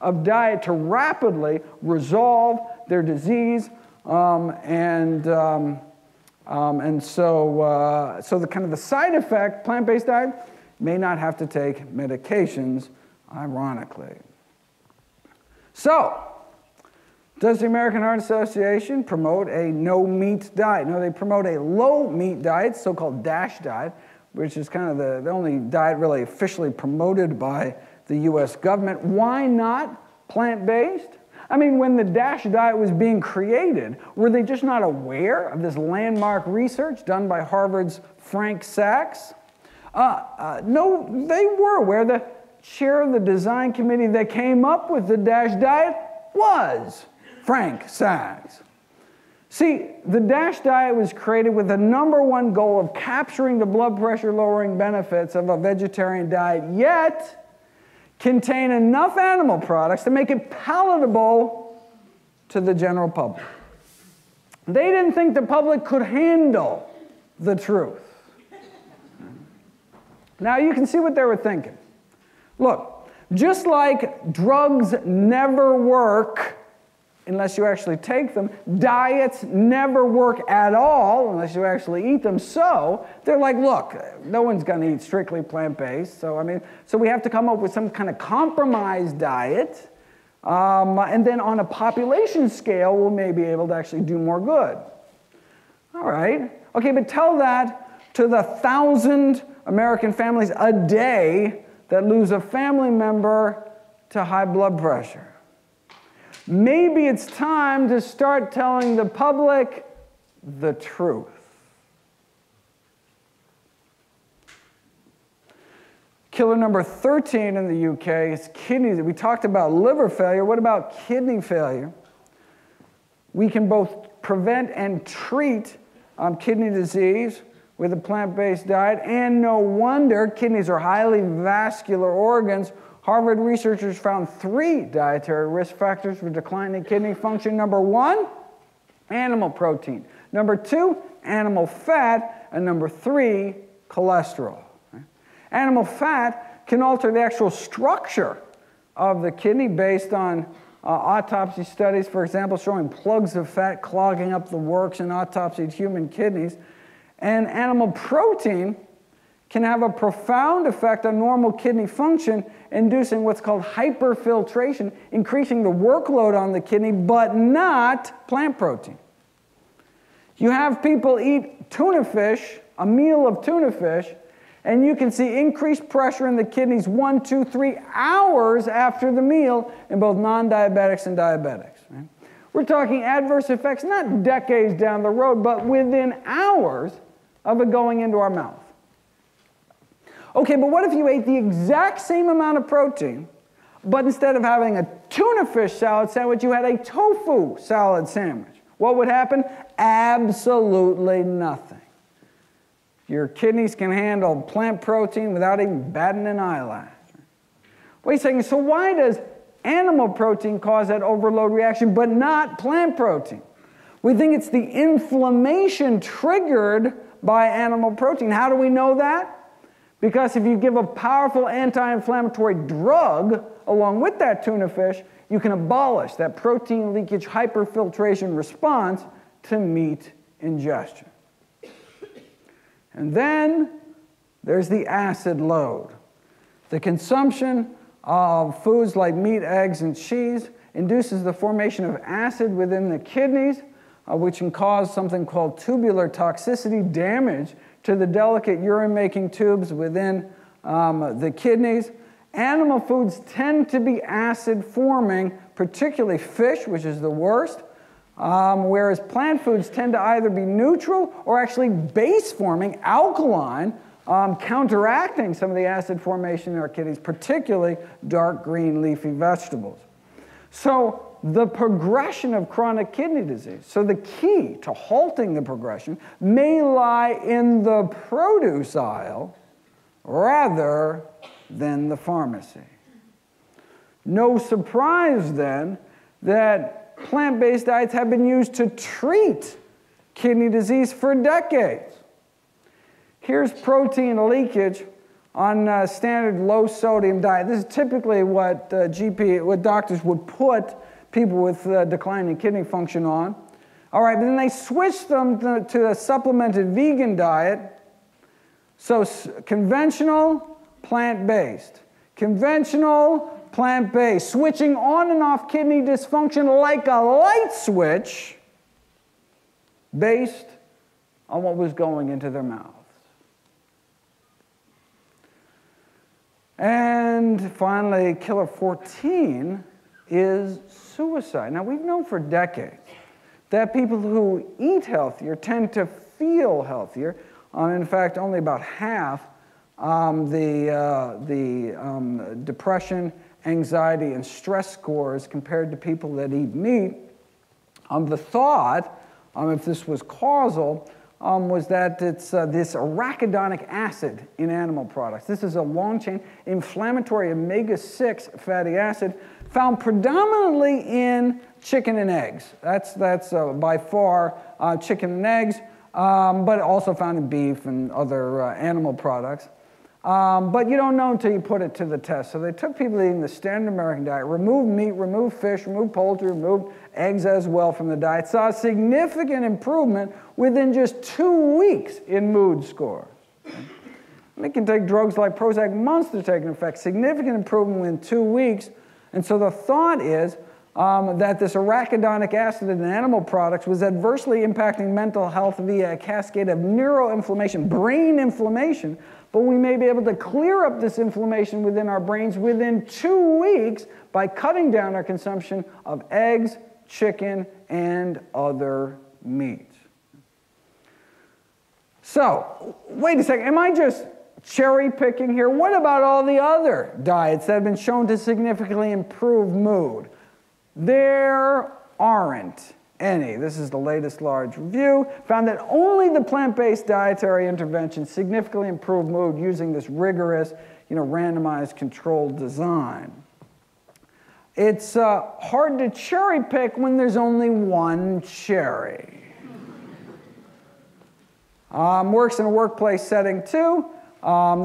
of diet to rapidly resolve their disease. So the kind of the side effect, plant-based diet, may not have to take medications, ironically. So, does the American Heart Association promote a no-meat diet? No, they promote a low-meat diet, so-called DASH diet, which is kind of the only diet really officially promoted by the U.S. government. Why not plant-based? I mean, when the DASH diet was being created, were they just not aware of this landmark research done by Harvard's Frank Sachs? No, they were aware. The chair of the design committee that came up with the DASH diet was Frank Sachs. See, the DASH diet was created with the #1 goal of capturing the blood pressure lowering benefits of a vegetarian diet, yet contain enough animal products to make it palatable to the general public. They didn't think the public could handle the truth. Now you can see what they were thinking. Look, just like drugs never work unless you actually take them, diets never work at all unless you actually eat them. So they're like, look, no one's going to eat strictly plant-based. So we have to come up with some kind of compromise diet. And then on a population scale, we'll maybe be able to actually do more good. All right. Okay, but tell that to the 1,000 American families a day that lose a family member to high blood pressure. Maybe it's time to start telling the public the truth. Killer number 13 in the UK is kidney. We talked about liver failure. What about kidney failure? We can both prevent and treat kidney disease with a plant-based diet, and no wonder kidneys are highly vascular organs. Harvard researchers found 3 dietary risk factors for declining kidney function. Number 1, animal protein. Number 2, animal fat. And number 3, cholesterol. Animal fat can alter the actual structure of the kidney based on autopsy studies, for example, showing plugs of fat clogging up the works in autopsied human kidneys. And animal protein can have a profound effect on normal kidney function, inducing what's called hyperfiltration, increasing the workload on the kidney, but not plant protein. You have people eat tuna fish, a meal of tuna fish, and you can see increased pressure in the kidneys 1, 2, 3 hours after the meal in both non-diabetics and diabetics. Right? We're talking adverse effects not decades down the road, but within hours of it going into our mouth. Okay, but what if you ate the exact same amount of protein, but instead of having a tuna fish salad sandwich, you had a tofu salad sandwich? What would happen? Absolutely nothing. Your kidneys can handle plant protein without even batting an eyelash. Wait a second, so why does animal protein cause that overload reaction, but not plant protein? We think it's the inflammation triggered by animal protein. How do we know that? Because if you give a powerful anti-inflammatory drug along with that tuna fish, you can abolish that protein leakage hyperfiltration response to meat ingestion. And then there's the acid load. The consumption of foods like meat, eggs, and cheese induces the formation of acid within the kidneys, which can cause something called tubular toxicity, damage to the delicate urine-making tubes within the kidneys. Animal foods tend to be acid-forming, particularly fish, which is the worst, whereas plant foods tend to either be neutral or actually base-forming, alkaline, counteracting some of the acid formation in our kidneys, particularly dark green leafy vegetables. So the progression of chronic kidney disease, so the key to halting the progression may lie in the produce aisle rather than the pharmacy. No surprise then that plant-based diets have been used to treat kidney disease for decades. Here's protein leakage on a standard low-sodium diet. This is typically what doctors would put people with declining kidney function on. All right, but then they switched them to a supplemented vegan diet. So conventional, plant-based. Conventional, plant-based. Switching on and off kidney dysfunction like a light switch based on what was going into their mouths. And finally, killer 14 is suicide. Now, we've known for decades that people who eat healthier tend to feel healthier. In fact, only about half depression, anxiety, and stress scores compared to people that eat meat. The thought, if this was causal, was that it's this arachidonic acid in animal products. This is a long-chain inflammatory omega-6 fatty acid found predominantly in chicken and eggs. That's by far chicken and eggs, but also found in beef and other animal products. But you don't know until you put it to the test. So they took people eating the standard American diet, removed meat, removed fish, removed poultry, removed eggs as well from the diet, saw a significant improvement within just 2 weeks in mood scores. They can take drugs like Prozac months to take an effect, significant improvement within 2 weeks. And so the thought is that this arachidonic acid in animal products was adversely impacting mental health via a cascade of neuroinflammation, brain inflammation, but we may be able to clear up this inflammation within our brains within 2 weeks by cutting down our consumption of eggs, chicken, and other meats. So, wait a second, am I just cherry picking here? What about all the other diets that have been shown to significantly improve mood? There aren't any. This is the latest large review. Found that only the plant-based dietary intervention significantly improved mood using this rigorous, randomized controlled design. It's hard to cherry pick when there's only one cherry. Works in a workplace setting too.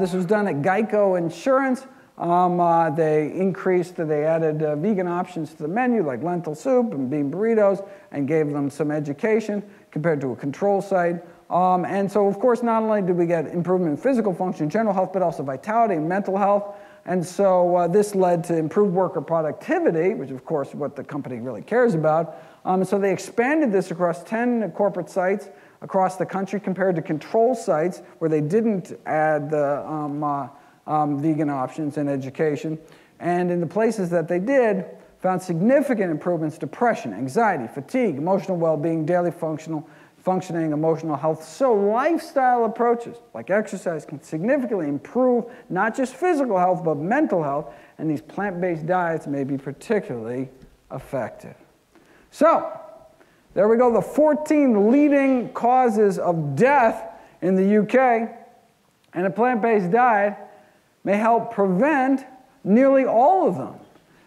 This was done at Geico Insurance. They added vegan options to the menu like lentil soup and bean burritos and gave them some education compared to a control site. And so, of course, not only did we get improvement in physical function, general health, but also vitality and mental health. And so this led to improved worker productivity, which, of course, is what the company really cares about. So they expanded this across 10 corporate sites across the country compared to control sites where they didn't add the vegan options and education. And in the places that they did, found significant improvements: depression, anxiety, fatigue, emotional well-being, daily functioning, emotional health. So lifestyle approaches like exercise can significantly improve not just physical health, but mental health, and these plant-based diets may be particularly effective. So, there we go, the 14 leading causes of death in the UK, and a plant-based diet may help prevent nearly all of them,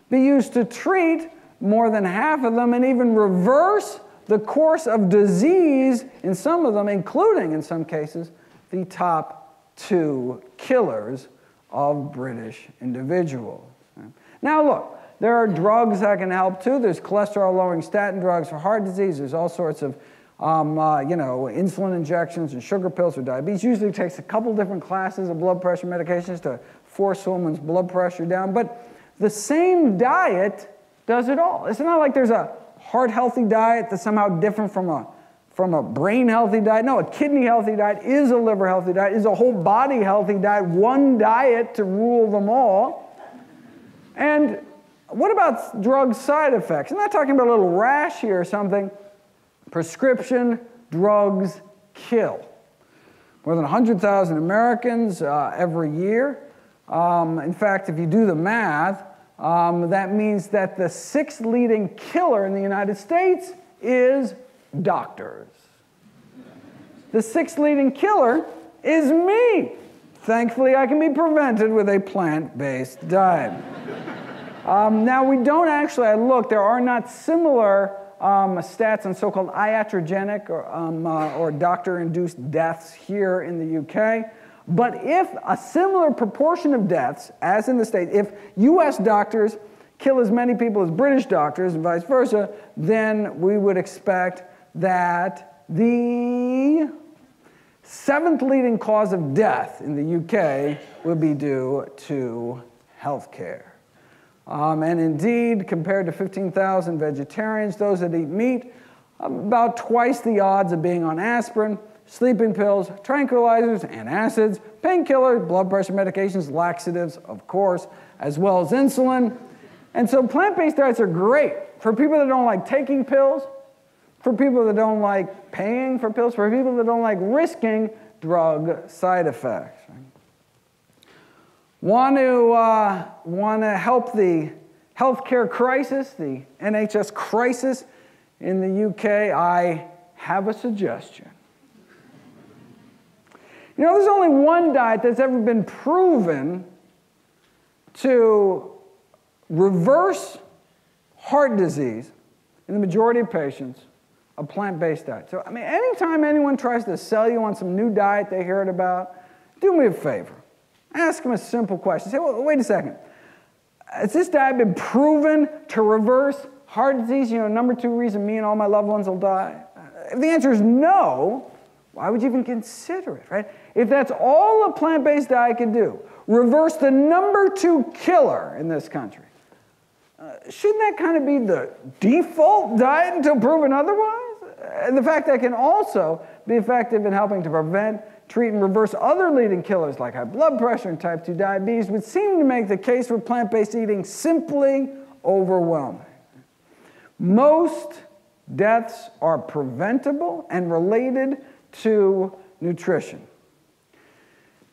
be used to treat more than half of them, and even reverse the course of disease in some of them, including, in some cases, the top 2 killers of British individuals. Now look, there are drugs that can help too. There's cholesterol-lowering statin drugs for heart disease. There's all sorts of insulin injections and sugar pills for diabetes. Usually takes a couple different classes of blood pressure medications to force someone's blood pressure down. But the same diet does it all. It's not like there's a heart-healthy diet that's somehow different from a brain-healthy diet. No, a kidney-healthy diet is a liver-healthy diet, is a whole-body-healthy diet, one diet to rule them all. And what about drug side effects? I'm not talking about a little rash here or something. Prescription drugs kill. More than 100,000 Americans every year. In fact, if you do the math, that means that the 6th leading killer in the United States is doctors. The 6th leading killer is me. Thankfully, I can be prevented with a plant-based diet. Now, we don't actually, I looked, there are not similar stats on so-called iatrogenic or doctor-induced deaths here in the UK. But if a similar proportion of deaths, as in the States, if US doctors kill as many people as British doctors and vice versa, then we would expect that the 7th leading cause of death in the UK would be due to healthcare. And indeed, compared to 15,000 vegetarians, those that eat meat, about twice the odds of being on aspirin, sleeping pills, tranquilizers, antacids, painkillers, blood pressure medications, laxatives, of course, as well as insulin. And so plant-based diets are great for people that don't like taking pills, for people that don't like paying for pills, for people that don't like risking drug side effects. Want to help the healthcare crisis, the NHS crisis in the UK? I have a suggestion. You know, there's only one diet that's ever been proven to reverse heart disease in the majority of patients, a plant-based diet. So, I mean, anytime anyone tries to sell you on some new diet they heard about, do me a favor. Ask them a simple question. Say, well, wait a second. Has this diet been proven to reverse heart disease? You know, number 2 reason me and all my loved ones will die? If the answer is no, why would you even consider it, right? If that's all a plant-based diet can do, reverse the number 2 killer in this country, shouldn't that kind of be the default diet until proven otherwise? And the fact that it can also be effective in helping to prevent, treat, and reverse other leading killers like high blood pressure and type 2 diabetes would seem to make the case for plant-based eating simply overwhelming. Most deaths are preventable and related to nutrition.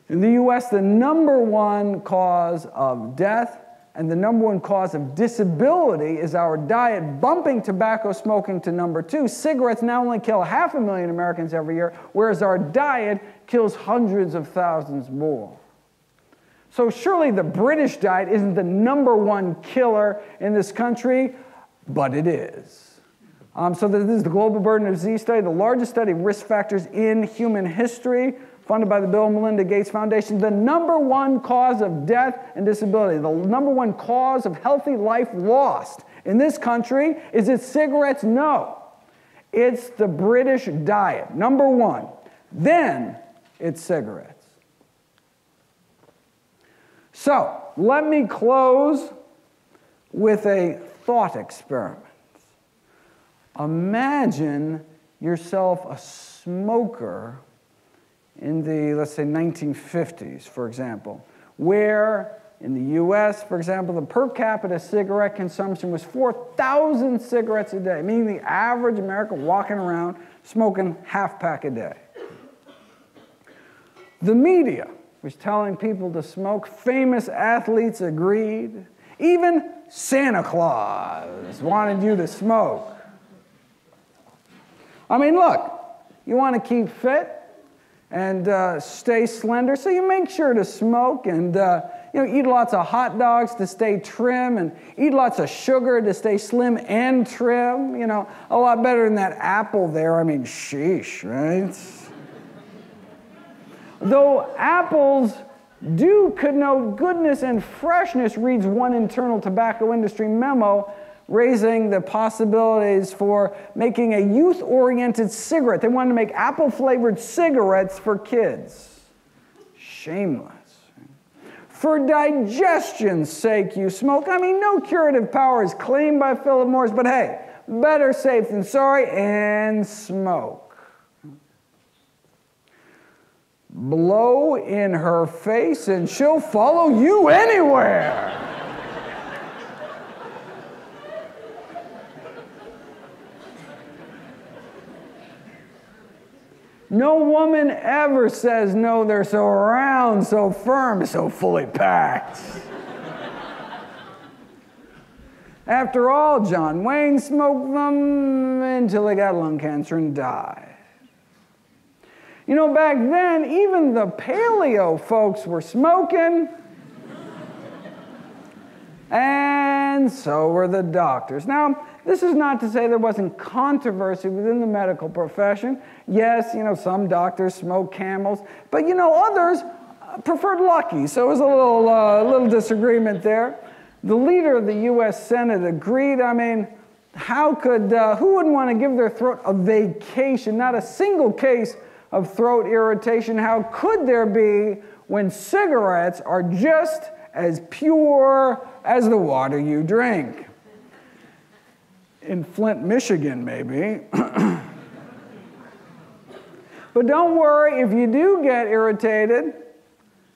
In the US, the number 1 cause of death and the number 1 cause of disability is our diet, bumping tobacco smoking to number 2. Cigarettes now only kill 500,000 Americans every year, whereas our diet kills hundreds of thousands more. So surely the British diet isn't the number 1 killer in this country, but it is. So this is the Global Burden of Disease Study, the largest study of risk factors in human history, funded by the Bill and Melinda Gates Foundation. The number 1 cause of death and disability, the number 1 cause of healthy life lost in this country, is it cigarettes? No. It's the British diet, number 1. Then it's cigarettes. So let me close with a thought experiment. Imagine yourself a smoker in the, let's say, 1950s, for example, where in the US, for example, the per capita cigarette consumption was 4,000 cigarettes a day, meaning the average American walking around smoking half pack a day. The media was telling people to smoke. Famous athletes agreed. Even Santa Claus wanted you to smoke. I mean, look, you want to keep fit and stay slender, so you make sure to smoke and eat lots of hot dogs to stay trim and eat lots of sugar to stay slim and trim. You know, a lot better than that apple there. I mean, sheesh, right? Though apples do connote goodness and freshness, reads one internal tobacco industry memo, raising the possibilities for making a youth-oriented cigarette. They wanted to make apple-flavored cigarettes for kids. Shameless. For digestion's sake, you smoke. I mean, no curative power is claimed by Philip Morris, but hey, better safe than sorry, and smoke. Blow in her face and she'll follow you anywhere. No woman ever says no, they're so round, so firm, so fully packed. After all, John Wayne smoked them until he got lung cancer and died. You know, back then, even the paleo folks were smoking, and so were the doctors. Now, this is not to say there wasn't controversy within the medical profession. Yes, you know, some doctors smoked Camels, but you know, others preferred Lucky, so it was a little disagreement there. The leader of the U.S. Senate agreed. I mean, who wouldn't want to give their throat a vacation? Not a single case of throat irritation. How could there be when cigarettes are just as pure as the water you drink? In Flint, Michigan, maybe. But don't worry, if you do get irritated,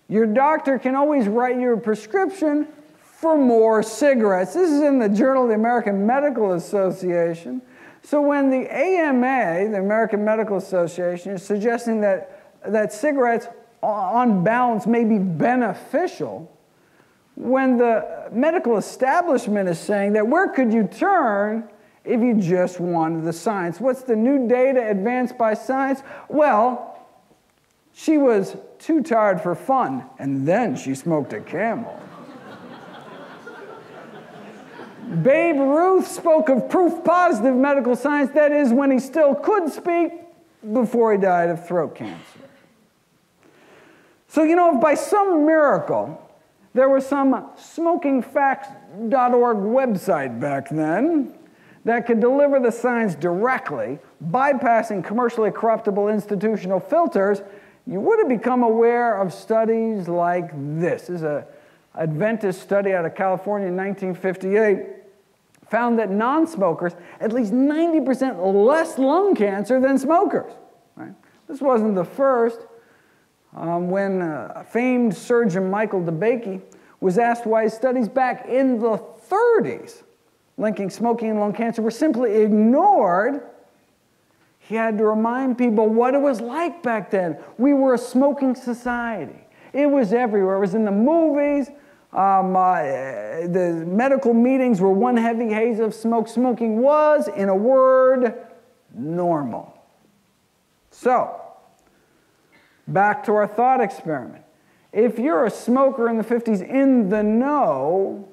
your doctor can always write you a prescription for more cigarettes. This is in the Journal of the American Medical Association. So when the AMA, the American Medical Association, is suggesting that cigarettes, on balance, may be beneficial when the medical establishment is saying that where could you turn if you just wanted the science? What's the new data advanced by science? Well, she was too tired for fun, and then she smoked a Camel. Babe Ruth spoke of proof positive medical science, that is, when he still could speak, before he died of throat cancer. So, you know, if by some miracle there was some smokingfacts.org website back then that could deliver the science directly, bypassing commercially corruptible institutional filters, you would have become aware of studies like this. This is an Adventist study out of California in 1958, found that non-smokers at least 90% less lung cancer than smokers. Right? This wasn't the first. When famed surgeon Michael DeBakey was asked why his studies back in the 30s linking smoking and lung cancer were simply ignored, he had to remind people what it was like back then. We were a smoking society. It was everywhere. It was in the movies. The medical meetings were one heavy haze of smoke. Smoking was, in a word, normal. So, back to our thought experiment. If you're a smoker in the 50s in the know,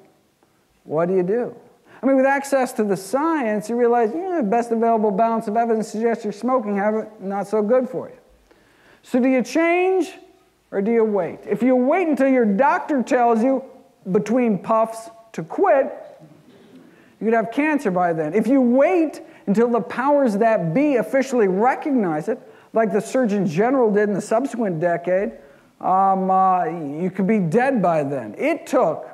what do? I mean, with access to the science, you realize, best available balance of evidence suggests your smoking habit not so good for you. So do you change or do you wait? If you wait until your doctor tells you between puffs to quit, you could have cancer by then. If you wait until the powers that be officially recognize it, like the Surgeon General did in the subsequent decade, you could be dead by then. It took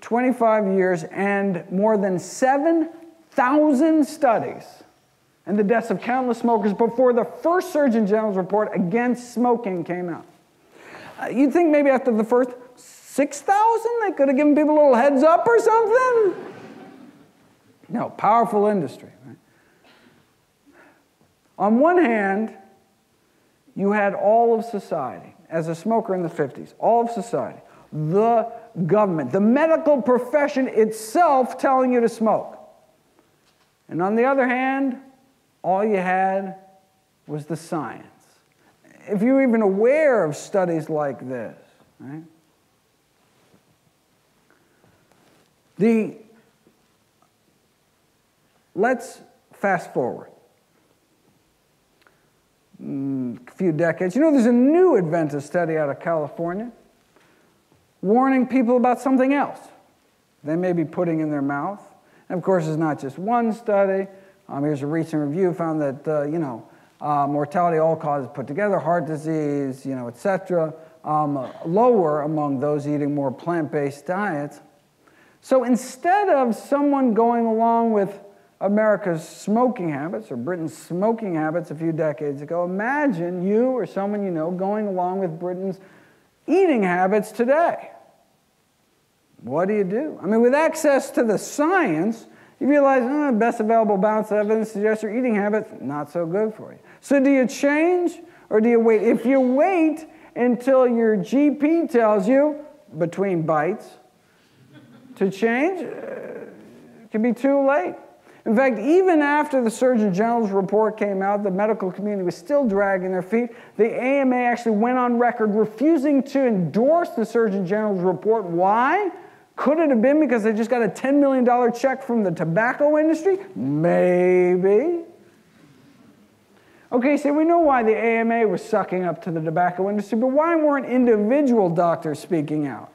25 years and more than 7,000 studies and the deaths of countless smokers before the first Surgeon General's report against smoking came out. You'd think maybe after the first 6,000 they could have given people a little heads up or something? No, powerful industry. Right? On one hand, you had all of society, as a smoker in the 50s, all of society, the government, the medical profession itself telling you to smoke. And on the other hand, all you had was the science. If you're even aware of studies like this, right? Let's fast forward a few decades. There's a new Adventist study out of California warning people about something else they may be putting in their mouth. And of course, it's not just one study. Here's a recent review found that, mortality, all causes put together, heart disease, etc., lower among those eating more plant-based diets. So instead of someone going along with America's smoking habits or Britain's smoking habits a few decades ago, imagine you or someone you know going along with Britain's eating habits today. What do? I mean, with access to the science, you realize, best available balance of evidence suggests your eating habits not so good for you. So do you change or do you wait? If you wait until your GP tells you, between bites, to change, it can be too late. In fact, even after the Surgeon General's report came out, the medical community was still dragging their feet. The AMA actually went on record refusing to endorse the Surgeon General's report. Why? Could it have been because they just got a $10 million check from the tobacco industry? Maybe. Okay, so we know why the AMA was sucking up to the tobacco industry, but why weren't individual doctors speaking out?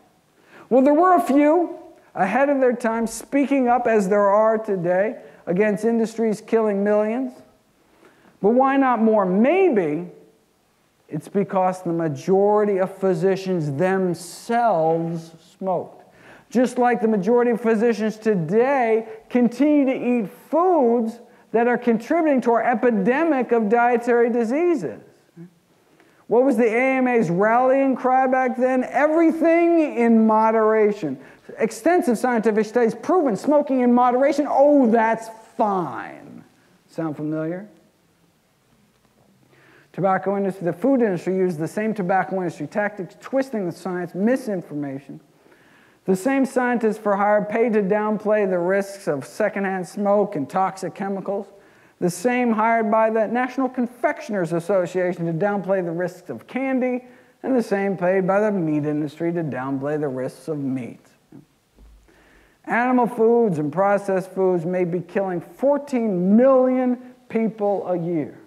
Well, there were a few ahead of their time speaking up, as there are today, against industries killing millions. But why not more? Maybe it's because the majority of physicians themselves smoked. Just like the majority of physicians today continue to eat foods that are contributing to our epidemic of dietary diseases. What was the AMA's rallying cry back then? Everything in moderation. Extensive scientific studies proven smoking in moderation, that's fine. Sound familiar? Tobacco industry, the food industry used the same tobacco industry tactics, twisting the science, misinformation. The same scientists for hire paid to downplay the risks of secondhand smoke and toxic chemicals. The same hired by the National Confectioners Association to downplay the risks of candy, and the same paid by the meat industry to downplay the risks of meat. Animal foods and processed foods may be killing 14 million people a year.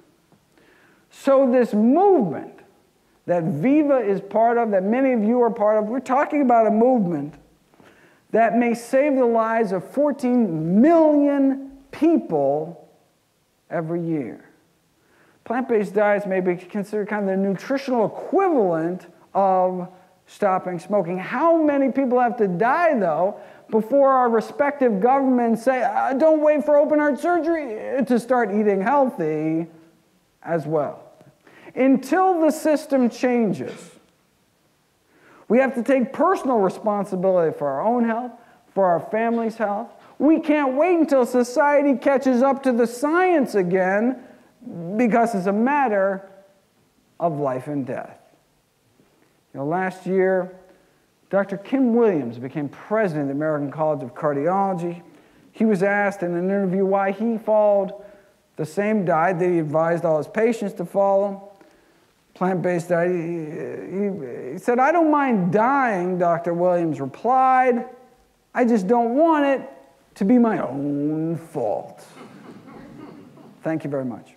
So this movement that Viva is part of, that many of you are part of, we're talking about a movement that may save the lives of 14 million people every year. Plant-based diets may be considered kind of the nutritional equivalent of stopping smoking. How many people have to die, though, before our respective governments say, don't wait for open heart surgery to start eating healthy as well? Until the system changes, we have to take personal responsibility for our own health, for our family's health. We can't wait until society catches up to the science again, because it's a matter of life and death. Last year, Dr. Kim Williams became president of the American College of Cardiology. He was asked in an interview why he followed the same diet that he advised all his patients to follow, plant-based diet. He said, "I don't mind dying," Dr. Williams replied. "I just don't want it to be my own fault." Thank you very much.